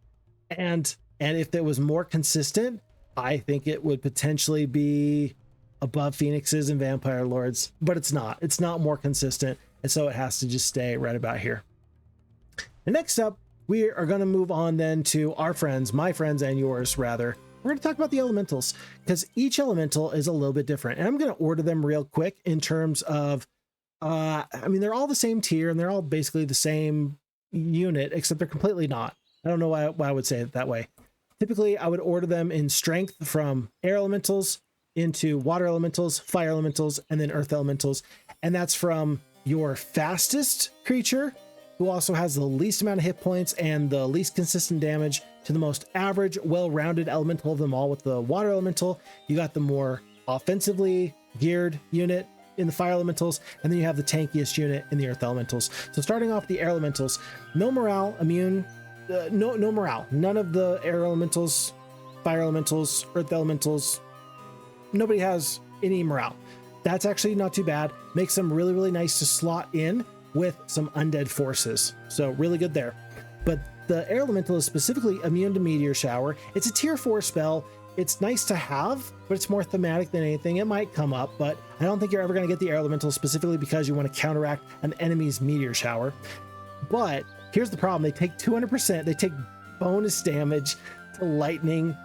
And if it was more consistent, I think it would potentially be above Phoenixes and Vampire Lords, but it's not. It's not more consistent, and so it has to just stay right about here. And next up, we are going to move on then to our friends, my friends and yours rather. We're going to talk about the elementals, because each elemental is a little bit different, and I'm going to order them real quick in terms of, I mean, they're all the same tier, and they're all basically the same unit, except they're completely not. I don't know why I would say it that way. Typically, I would order them in strength from air elementals into water elementals, fire elementals, and then earth elementals. And that's from your fastest creature, who also has the least amount of hit points and the least consistent damage, to the most average, well-rounded elemental of them all with the water elemental. You got the more offensively geared unit in the fire elementals, and then you have the tankiest unit in the earth elementals. So starting off the air elementals, no morale, immune, no morale. None of the air elementals, fire elementals, earth elementals, nobody has any morale. That's actually not too bad. Makes them really, really nice to slot in with some undead forces. So really good there. But the air elemental is specifically immune to meteor shower. It's a tier 4 spell. It's nice to have, but it's more thematic than anything. It might come up, but I don't think you're ever going to get the air elemental specifically because you want to counteract an enemy's meteor shower. But here's the problem. They take 200%. They take bonus damage to lightning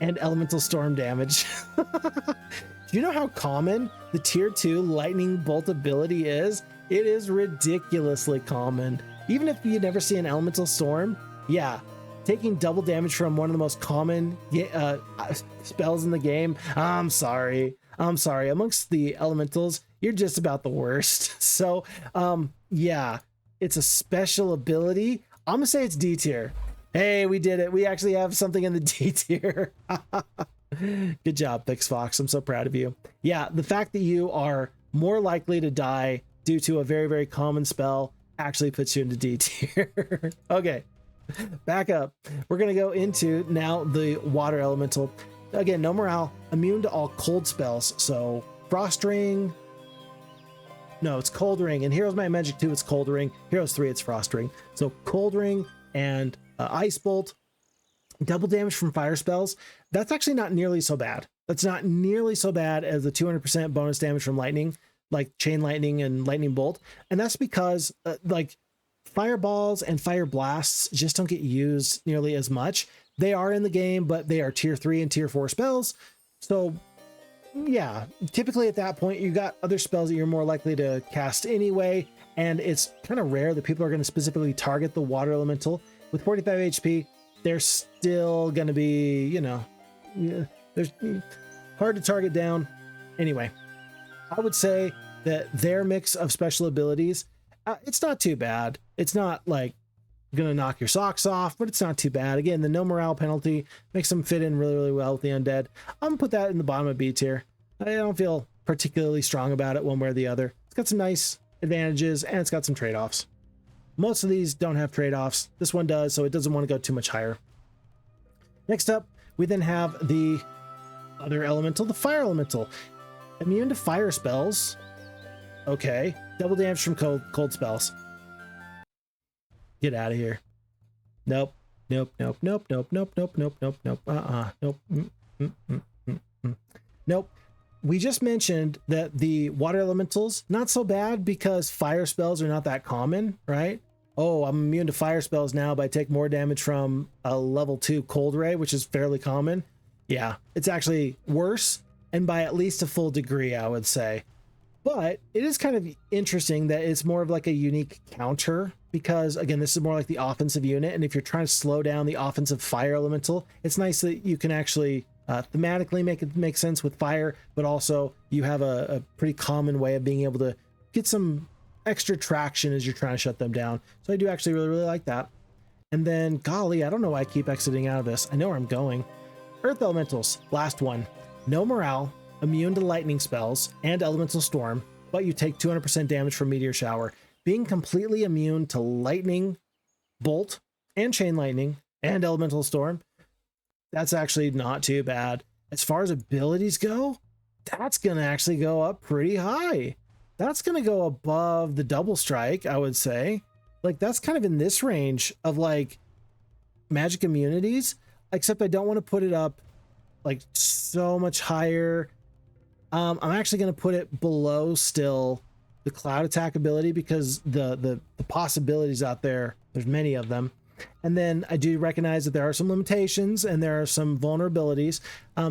and elemental storm damage. Do you know how common the tier 2 lightning bolt ability is? It is ridiculously common. Even if you never see an elemental storm, yeah, taking double damage from one of the most common spells in the game, I'm sorry. Amongst the elementals, you're just about the worst. So, yeah, it's a special ability. I'm gonna say it's D tier. Hey, we did it. We actually have something in the D tier. Good job, FixFox. I'm so proud of you. Yeah, the fact that you are more likely to die due to a very, very common spell actually puts you into D tier. Okay, back up. We're going to go into now the water elemental. Again, no morale, immune to all cold spells. So Frost Ring. No, it's Cold Ring. In Heroes Might and Magic 2, it's Cold Ring. Heroes 3, it's Frost Ring. So Cold Ring and Ice Bolt. Double damage from fire spells. That's actually not nearly so bad. That's not nearly so bad as the 200% bonus damage from lightning, like Chain Lightning and Lightning Bolt. And that's because like fireballs and fire blasts just don't get used nearly as much. They are in the game, but they are tier 3 and tier 4 spells. So yeah, typically at that point, you got other spells that you're more likely to cast anyway. And it's kind of rare that people are going to specifically target the water elemental. With 45 HP, they're still going to be, you know, there's hard to target down. Anyway, I would say that their mix of special abilities, it's not too bad. It's not like going to knock your socks off, but it's not too bad. Again, the no morale penalty makes them fit in really, really well with the undead. I'm going to put that in the bottom of B tier. I don't feel particularly strong about it one way or the other. It's got some nice advantages and it's got some trade-offs. Most of these don't have trade-offs. This one does, so it doesn't want to go too much higher. Next up, we then have the other elemental, the fire elemental. Immune to fire spells. Okay. Double damage from cold spells. Get out of here. Nope. Nope. Nope. Nope. Nope. Nope. Nope. Nope. Nope. Nope. Nope. Nope. We just mentioned that the water elementals, not so bad because fire spells are not that common, right? Oh, I'm immune to fire spells now, but I take more damage from a level 2 cold ray, which is fairly common. Yeah, it's actually worse, and by at least a full degree, I would say. But it is kind of interesting that it's more of like a unique counter because again, this is more like the offensive unit, and if you're trying to slow down the offensive fire elemental, it's nice that you can actually thematically make it make sense with fire, but also you have a pretty common way of being able to get some extra traction as you're trying to shut them down. So I do actually really like that. And then, golly, I don't know why I keep exiting out of this. I know where I'm going. Earth Elementals, last one. No morale, immune to lightning spells and elemental storm, but you take 200% damage from meteor shower. Being completely immune to lightning, bolt, and chain lightning, and elemental storm, that's actually not too bad. As far as abilities go, that's going to actually go up pretty high. That's going to go above the double strike, I would say. Like, that's kind of in this range of like magic immunities, except I don't want to put it up like so much higher. I'm actually going to put it below still the cloud attack ability, because the possibilities out there, there's many of them. And then I do recognize that there are some limitations and there are some vulnerabilities,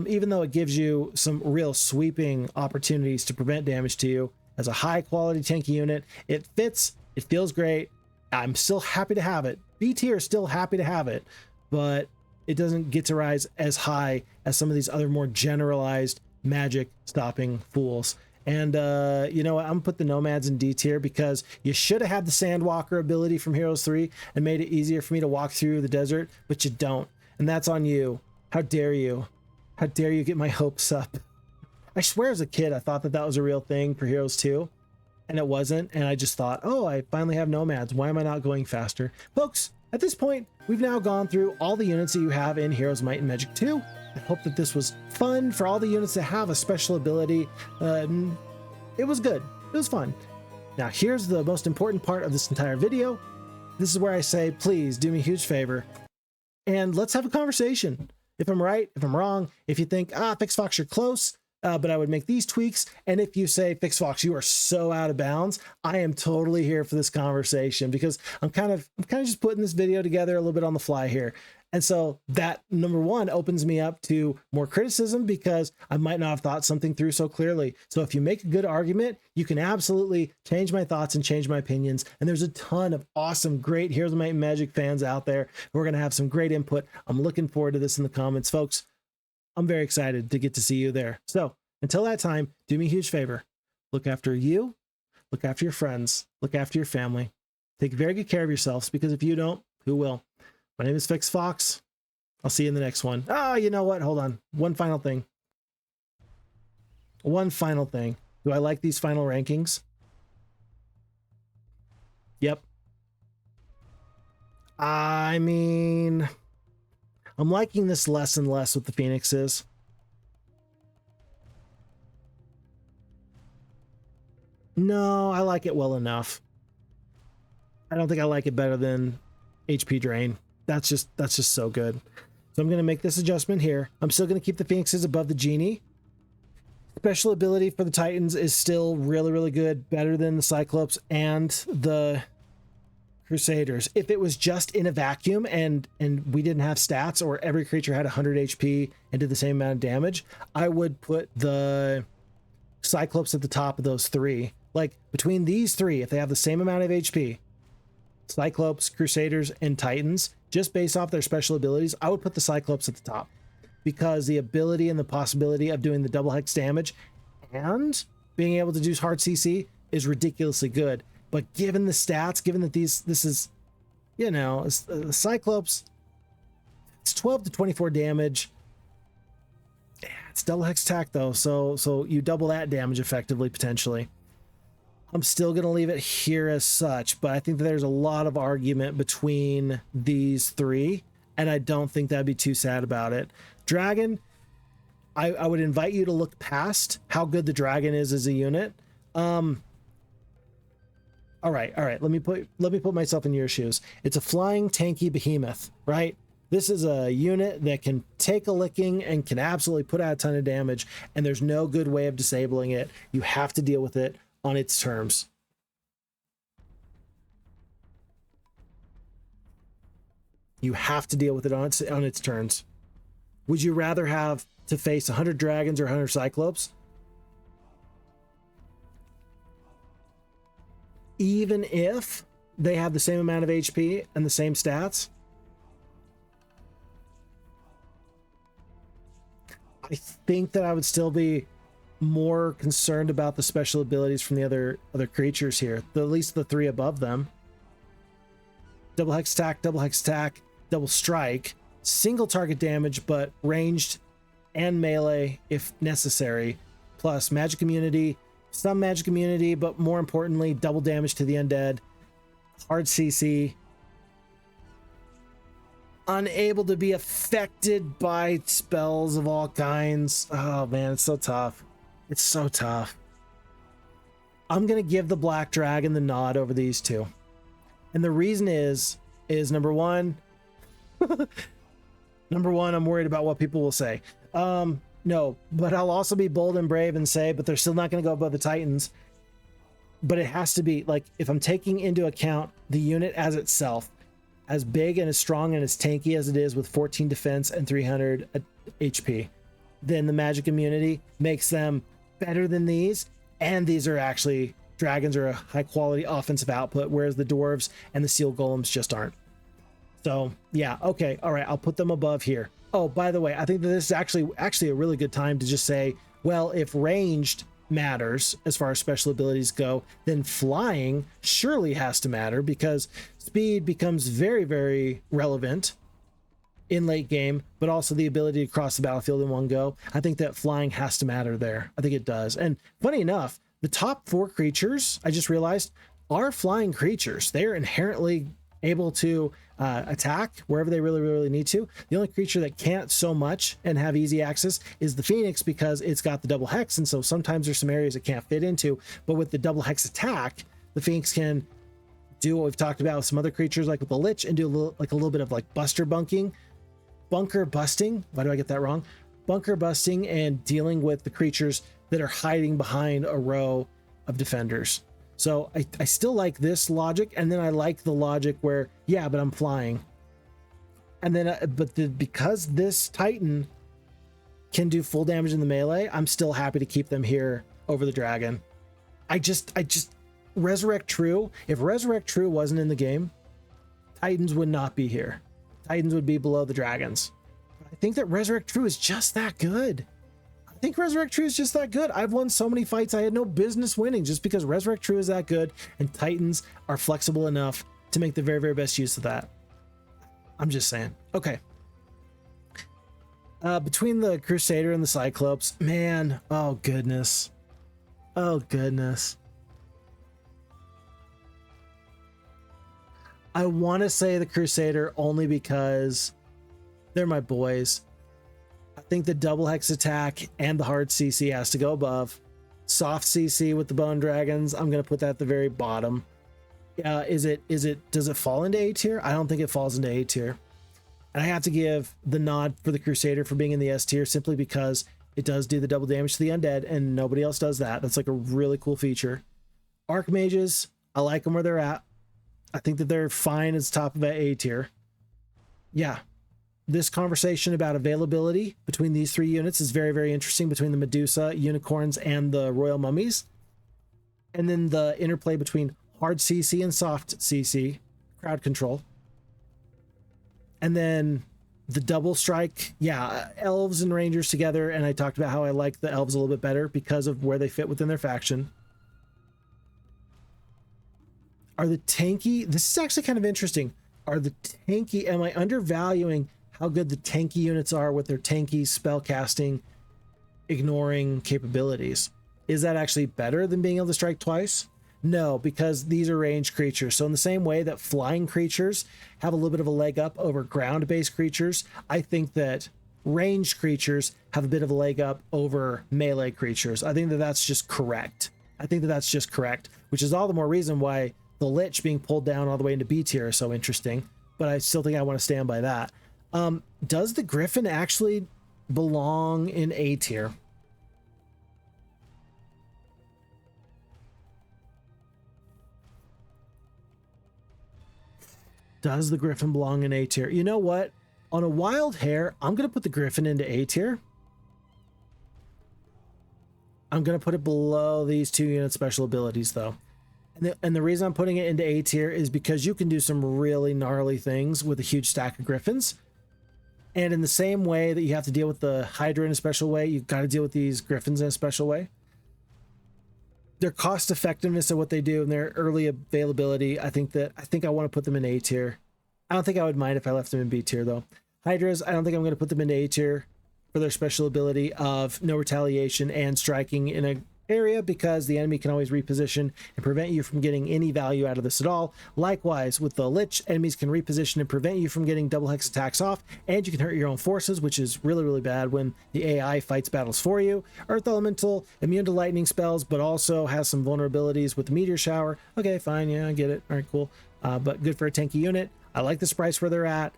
even though it gives you some real sweeping opportunities to prevent damage to you. As a high quality tanky unit, it fits, it feels great. I'm still happy to have it. B tier is still happy to have it, but it doesn't get to rise as high as some of these other more generalized magic stopping fools. And you know what, I'm gonna put the nomads in D tier, because you should have had the Sandwalker ability from Heroes 3 and made it easier for me to walk through the desert, but you don't, and that's on you. How dare you? How dare you get my hopes up? I swear as a kid I thought that that was a real thing for Heroes 2, and it wasn't, and I just thought, oh, I finally have nomads, why am I not going faster? Folks, at this point we've now gone through all the units that you have in Heroes Might and Magic 2. I hope that this was fun for all the units that have a special ability. It was good. It was fun. Now, here's the most important part of this entire video. This is where I say, please do me a huge favor and let's have a conversation. If I'm right, if I'm wrong, if you think, FixFox, you're close, but I would make these tweaks. And if you say, FixFox, you are so out of bounds, I am totally here for this conversation, because I'm kind of just putting this video together a little bit on the fly here. And so that, number one, opens me up to more criticism, because I might not have thought something through so clearly. So if you make a good argument, you can absolutely change my thoughts and change my opinions. And there's a ton of awesome, great Heroes of Might and Magic fans out there. We're going to have some great input. I'm looking forward to this in the comments, folks. I'm very excited to get to see you there. So until that time, do me a huge favor. Look after you, look after your friends, look after your family. Take very good care of yourselves, because if you don't, who will? My name is FixFox. I'll see you in the next one. Oh, you know what? Hold on. One final thing. One final thing. Do I like these final rankings? Yep. I mean, I'm liking this less and less with the Phoenixes. No, I like it well enough. I don't think I like it better than HP Drain. That's just so good. So I'm going to make this adjustment here. I'm still going to keep the Phoenixes above the Genie. Special ability for the Titans is still really good, better than the Cyclops and the Crusaders. If it was just in a vacuum and we didn't have stats, or every creature had 100 HP and did the same amount of damage, I would put the Cyclops at the top of those three. Like, between these three, if they have the same amount of HP, Cyclops, Crusaders, and Titans, just based off their special abilities, I would put the Cyclops at the top, because the ability and the possibility of doing the double hex damage and being able to do hard CC is ridiculously good. But given the stats, given that this is, you know, the Cyclops, it's 12 to 24 damage. It's double hex attack though, so you double that damage effectively, potentially. I'm still going to leave it here as such, but I think that there's a lot of argument between these three, and I don't think that'd be too sad about it. Dragon, I would invite you to look past how good the Dragon is as a unit. All right. Let me put myself in your shoes. It's a flying tanky behemoth, right? This is a unit that can take a licking and can absolutely put out a ton of damage, and there's no good way of disabling it. You have to deal with it on its terms. You have to deal with it on its terms. Would you rather have to face 100 dragons or 100 cyclops? Even if they have the same amount of HP and the same stats. I think that I would still be more concerned about the special abilities from the other creatures here, at least the three above them. Double hex attack, double strike, single target damage, but ranged and melee if necessary, plus magic immunity, some magic immunity, but more importantly, double damage to the undead, hard CC, unable to be affected by spells of all kinds. Oh man, it's so tough. It's so tough. I'm gonna give the Black Dragon the nod over these two. And the reason is number one, I'm worried about what people will say. No, but I'll also be bold and brave and say, but they're still not going to go above the Titans. But it has to be, like, if I'm taking into account the unit as itself, as big and as strong and as tanky as it is with 14 defense and 300 HP, then the magic immunity makes them better than these. And these are actually, dragons are a high quality offensive output, whereas the dwarves and the seal golems just aren't. So yeah, okay, all right, I'll put them above here. Oh, by the way, I think that this is actually a really good time to just say, well, if ranged matters as far as special abilities go, then flying surely has to matter, because speed becomes very, very relevant in late game, but also the ability to cross the battlefield in one go. I think that flying has to matter there. I think it does. And funny enough, the top 4 creatures, I just realized, are flying creatures. They're inherently able to attack wherever they really, really need to. The only creature that can't so much and have easy access is the Phoenix, because it's got the double hex, and so sometimes there's some areas it can't fit into. But with the double hex attack, the Phoenix can do what we've talked about with some other creatures, like with the Lich, and do a little bit of like bunker busting. Why do I get that wrong? Bunker busting, and dealing with the creatures that are hiding behind a row of defenders. So I still like this logic, and then I like the logic where, yeah, but I'm flying. And then, because this Titan can do full damage in the melee, I'm still happy to keep them here over the dragon. I just Resurrect True. If Resurrect True wasn't in the game, Titans would not be here. Titans would be below the dragons. I think that Resurrect True is just that good. I think Resurrect True is just that good. I've won so many fights I had no business winning just because Resurrect True is that good, and Titans are flexible enough to make the very, very best use of that. I'm just saying. Okay. Between the Crusader and the Cyclops, man, oh goodness. Oh goodness. I want to say the Crusader only because they're my boys. I think the double hex attack and the hard CC has to go above. Soft CC with the Bone Dragons, I'm going to put that at the very bottom. Does it fall into A tier? I don't think it falls into A tier. And I have to give the nod for the Crusader for being in the S tier simply because it does do the double damage to the undead, and nobody else does that. That's like a really cool feature. Archmages, I like them where they're at. I think that they're fine as top of that A tier. Yeah. This conversation about availability between these 3 units is very, very interesting, between the Medusa, Unicorns, and the Royal Mummies. And then the interplay between hard CC and soft CC, crowd control. And then the double strike, yeah, elves and rangers together. And I talked about how I like the elves a little bit better because of where they fit within their faction. Are the tanky, this is actually kind of interesting. Are the tanky, am I undervaluing how good the tanky units are with their tanky spell casting, ignoring capabilities? Is that actually better than being able to strike twice? No, because these are ranged creatures. So in the same way that flying creatures have a little bit of a leg up over ground-based creatures, I think that ranged creatures have a bit of a leg up over melee creatures. I think that that's just correct. Which is all the more reason why the Lich being pulled down all the way into B tier is so interesting. But I still think I want to stand by that. Does the Griffin actually belong in A tier? Does the Griffin belong in A tier? You know what? On a wild hair, I'm going to put the Griffin into A tier. I'm going to put it below these 2 unit special abilities, though. And the reason I'm putting it into A tier is because you can do some really gnarly things with a huge stack of Griffins. And in the same way that you have to deal with the Hydra in a special way, you've got to deal with these Griffins in a special way. Their cost effectiveness of what they do and their early availability, I think I want to put them in A tier. I don't think I would mind if I left them in B tier though. Hydras, I don't think I'm going to put them in A tier for their special ability of no retaliation and striking in an area, because the enemy can always reposition and prevent you from getting any value out of this at all. Likewise, with the Lich, enemies can reposition and prevent you from getting double hex attacks off, and you can hurt your own forces, which is really, really bad when the AI fights battles for you. Earth Elemental, immune to lightning spells, but also has some vulnerabilities with the Meteor Shower. Okay, fine, yeah, I get it. All right, cool. But good for a tanky unit. I like the sprites where they're at.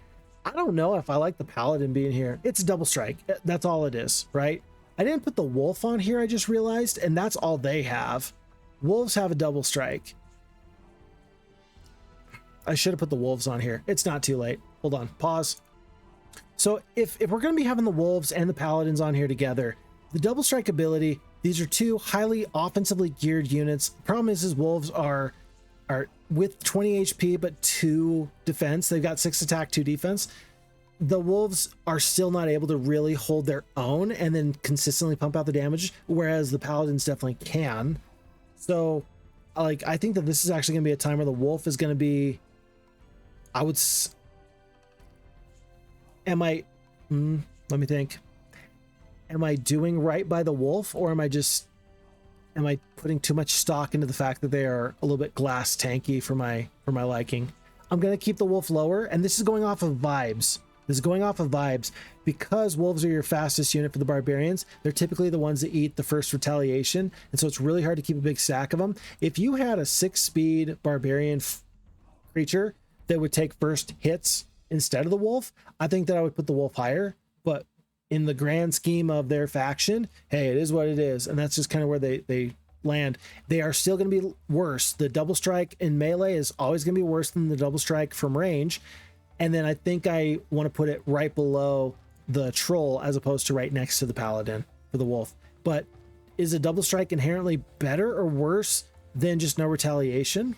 I don't know if I like the Paladin being here. It's a double strike. That's all it is, right? I didn't put the Wolf on here, I just realized, and that's all they have. Wolves have a double strike. I should have put the Wolves on here. It's not too late. Hold on, pause. So if we're going to be having the Wolves and the Paladins on here together, the double strike ability, these are two highly offensively geared units. The problem is Wolves are with 20 HP but 2 defense. They've got 6 attack, 2 defense. The Wolves are still not able to really hold their own and then consistently pump out the damage, whereas the Paladins definitely can. So like, I think that this is actually going to be a time where the Wolf is going to be, let me think. Am I doing right by the Wolf, or am I putting too much stock into the fact that they are a little bit glass tanky for my liking? I'm going to keep the Wolf lower, and this is going off of vibes. This is going off of vibes because Wolves are your fastest unit for the Barbarians. They're typically the ones that eat the first retaliation, and so it's really hard to keep a big stack of them. If you had a 6-speed Barbarian creature that would take first hits instead of the Wolf, I think that I would put the Wolf higher. But in the grand scheme of their faction, hey, it is what it is, and that's just kind of where they land. They are still going to be worse. The double strike in melee is always going to be worse than the double strike from range. And then I think I want to put it right below the Troll as opposed to right next to the Paladin for the Wolf. But is a double strike inherently better or worse than just no retaliation?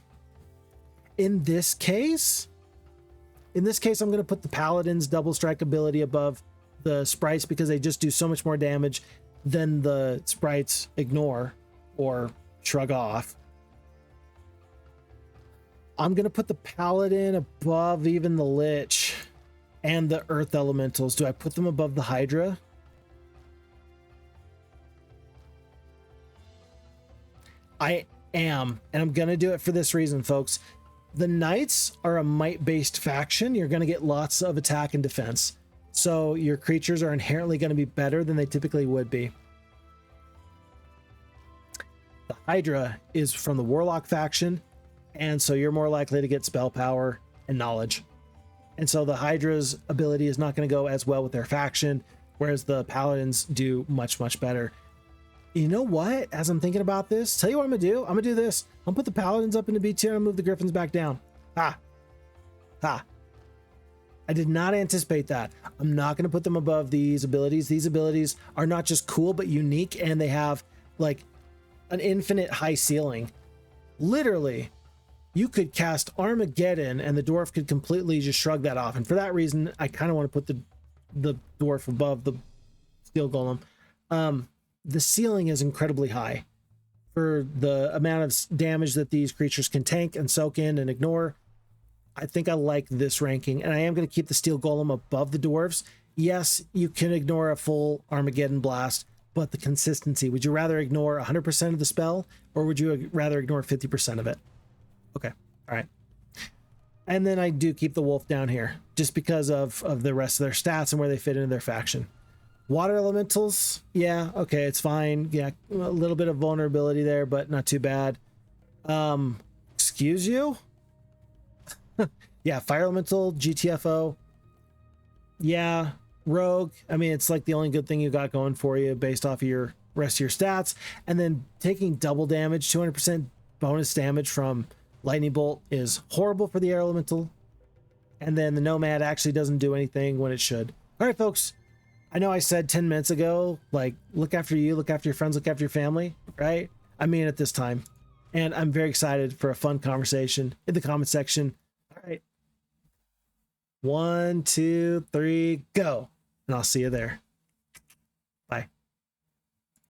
In this case, I'm going to put the Paladin's double strike ability above the sprites because they just do so much more damage than the sprites ignore or shrug off. I'm going to put the Paladin above even the Lich and the Earth Elementals. Do I put them above the Hydra? I am, and I'm going to do it for this reason, folks. The Knights are a might-based faction. You're going to get lots of attack and defense. So your creatures are inherently going to be better than they typically would be. The Hydra is from the Warlock faction, and so you're more likely to get spell power and knowledge. And so the Hydra's ability is not going to go as well with their faction, whereas the Paladins do much, much better. You know what? As I'm thinking about this, tell you what I'm going to do. I'm going to do this. I'm going to put the Paladins up into B tier and move the Griffins back down. I did not anticipate that. I'm not going to put them above these abilities. These abilities are not just cool, but unique, and they have like an infinite high ceiling. Literally, you could cast Armageddon and the dwarf could completely just shrug that off. And for that reason, I kind of want to put the dwarf above the steel golem. The ceiling is incredibly high for the amount of damage that these creatures can tank and soak in and ignore. I think I like this ranking, and I am going to keep the steel golem above the dwarves. Yes, you can ignore a full Armageddon blast, but the consistency, would you rather ignore 100% of the spell, or would you rather ignore 50% of it? Okay. All right. And then I do keep the wolf down here just because of the rest of their stats and where they fit into their faction. Water elementals. Yeah. Okay. It's fine. Yeah. A little bit of vulnerability there, but not too bad. Excuse you. Yeah. Fire elemental, GTFO. Yeah. Rogue. I mean, it's like the only good thing you got going for you based off of your rest of your stats. And then taking double damage, 200% bonus damage from lightning bolt is horrible for the air elemental. And then the nomad actually doesn't do anything when it should. All right, folks. I know I said 10 minutes ago, like, look after you, look after your friends, look after your family, right? I mean, at this time, and I'm very excited for a fun conversation in the comment section. All right. 1, 2, 3, go. And I'll see you there.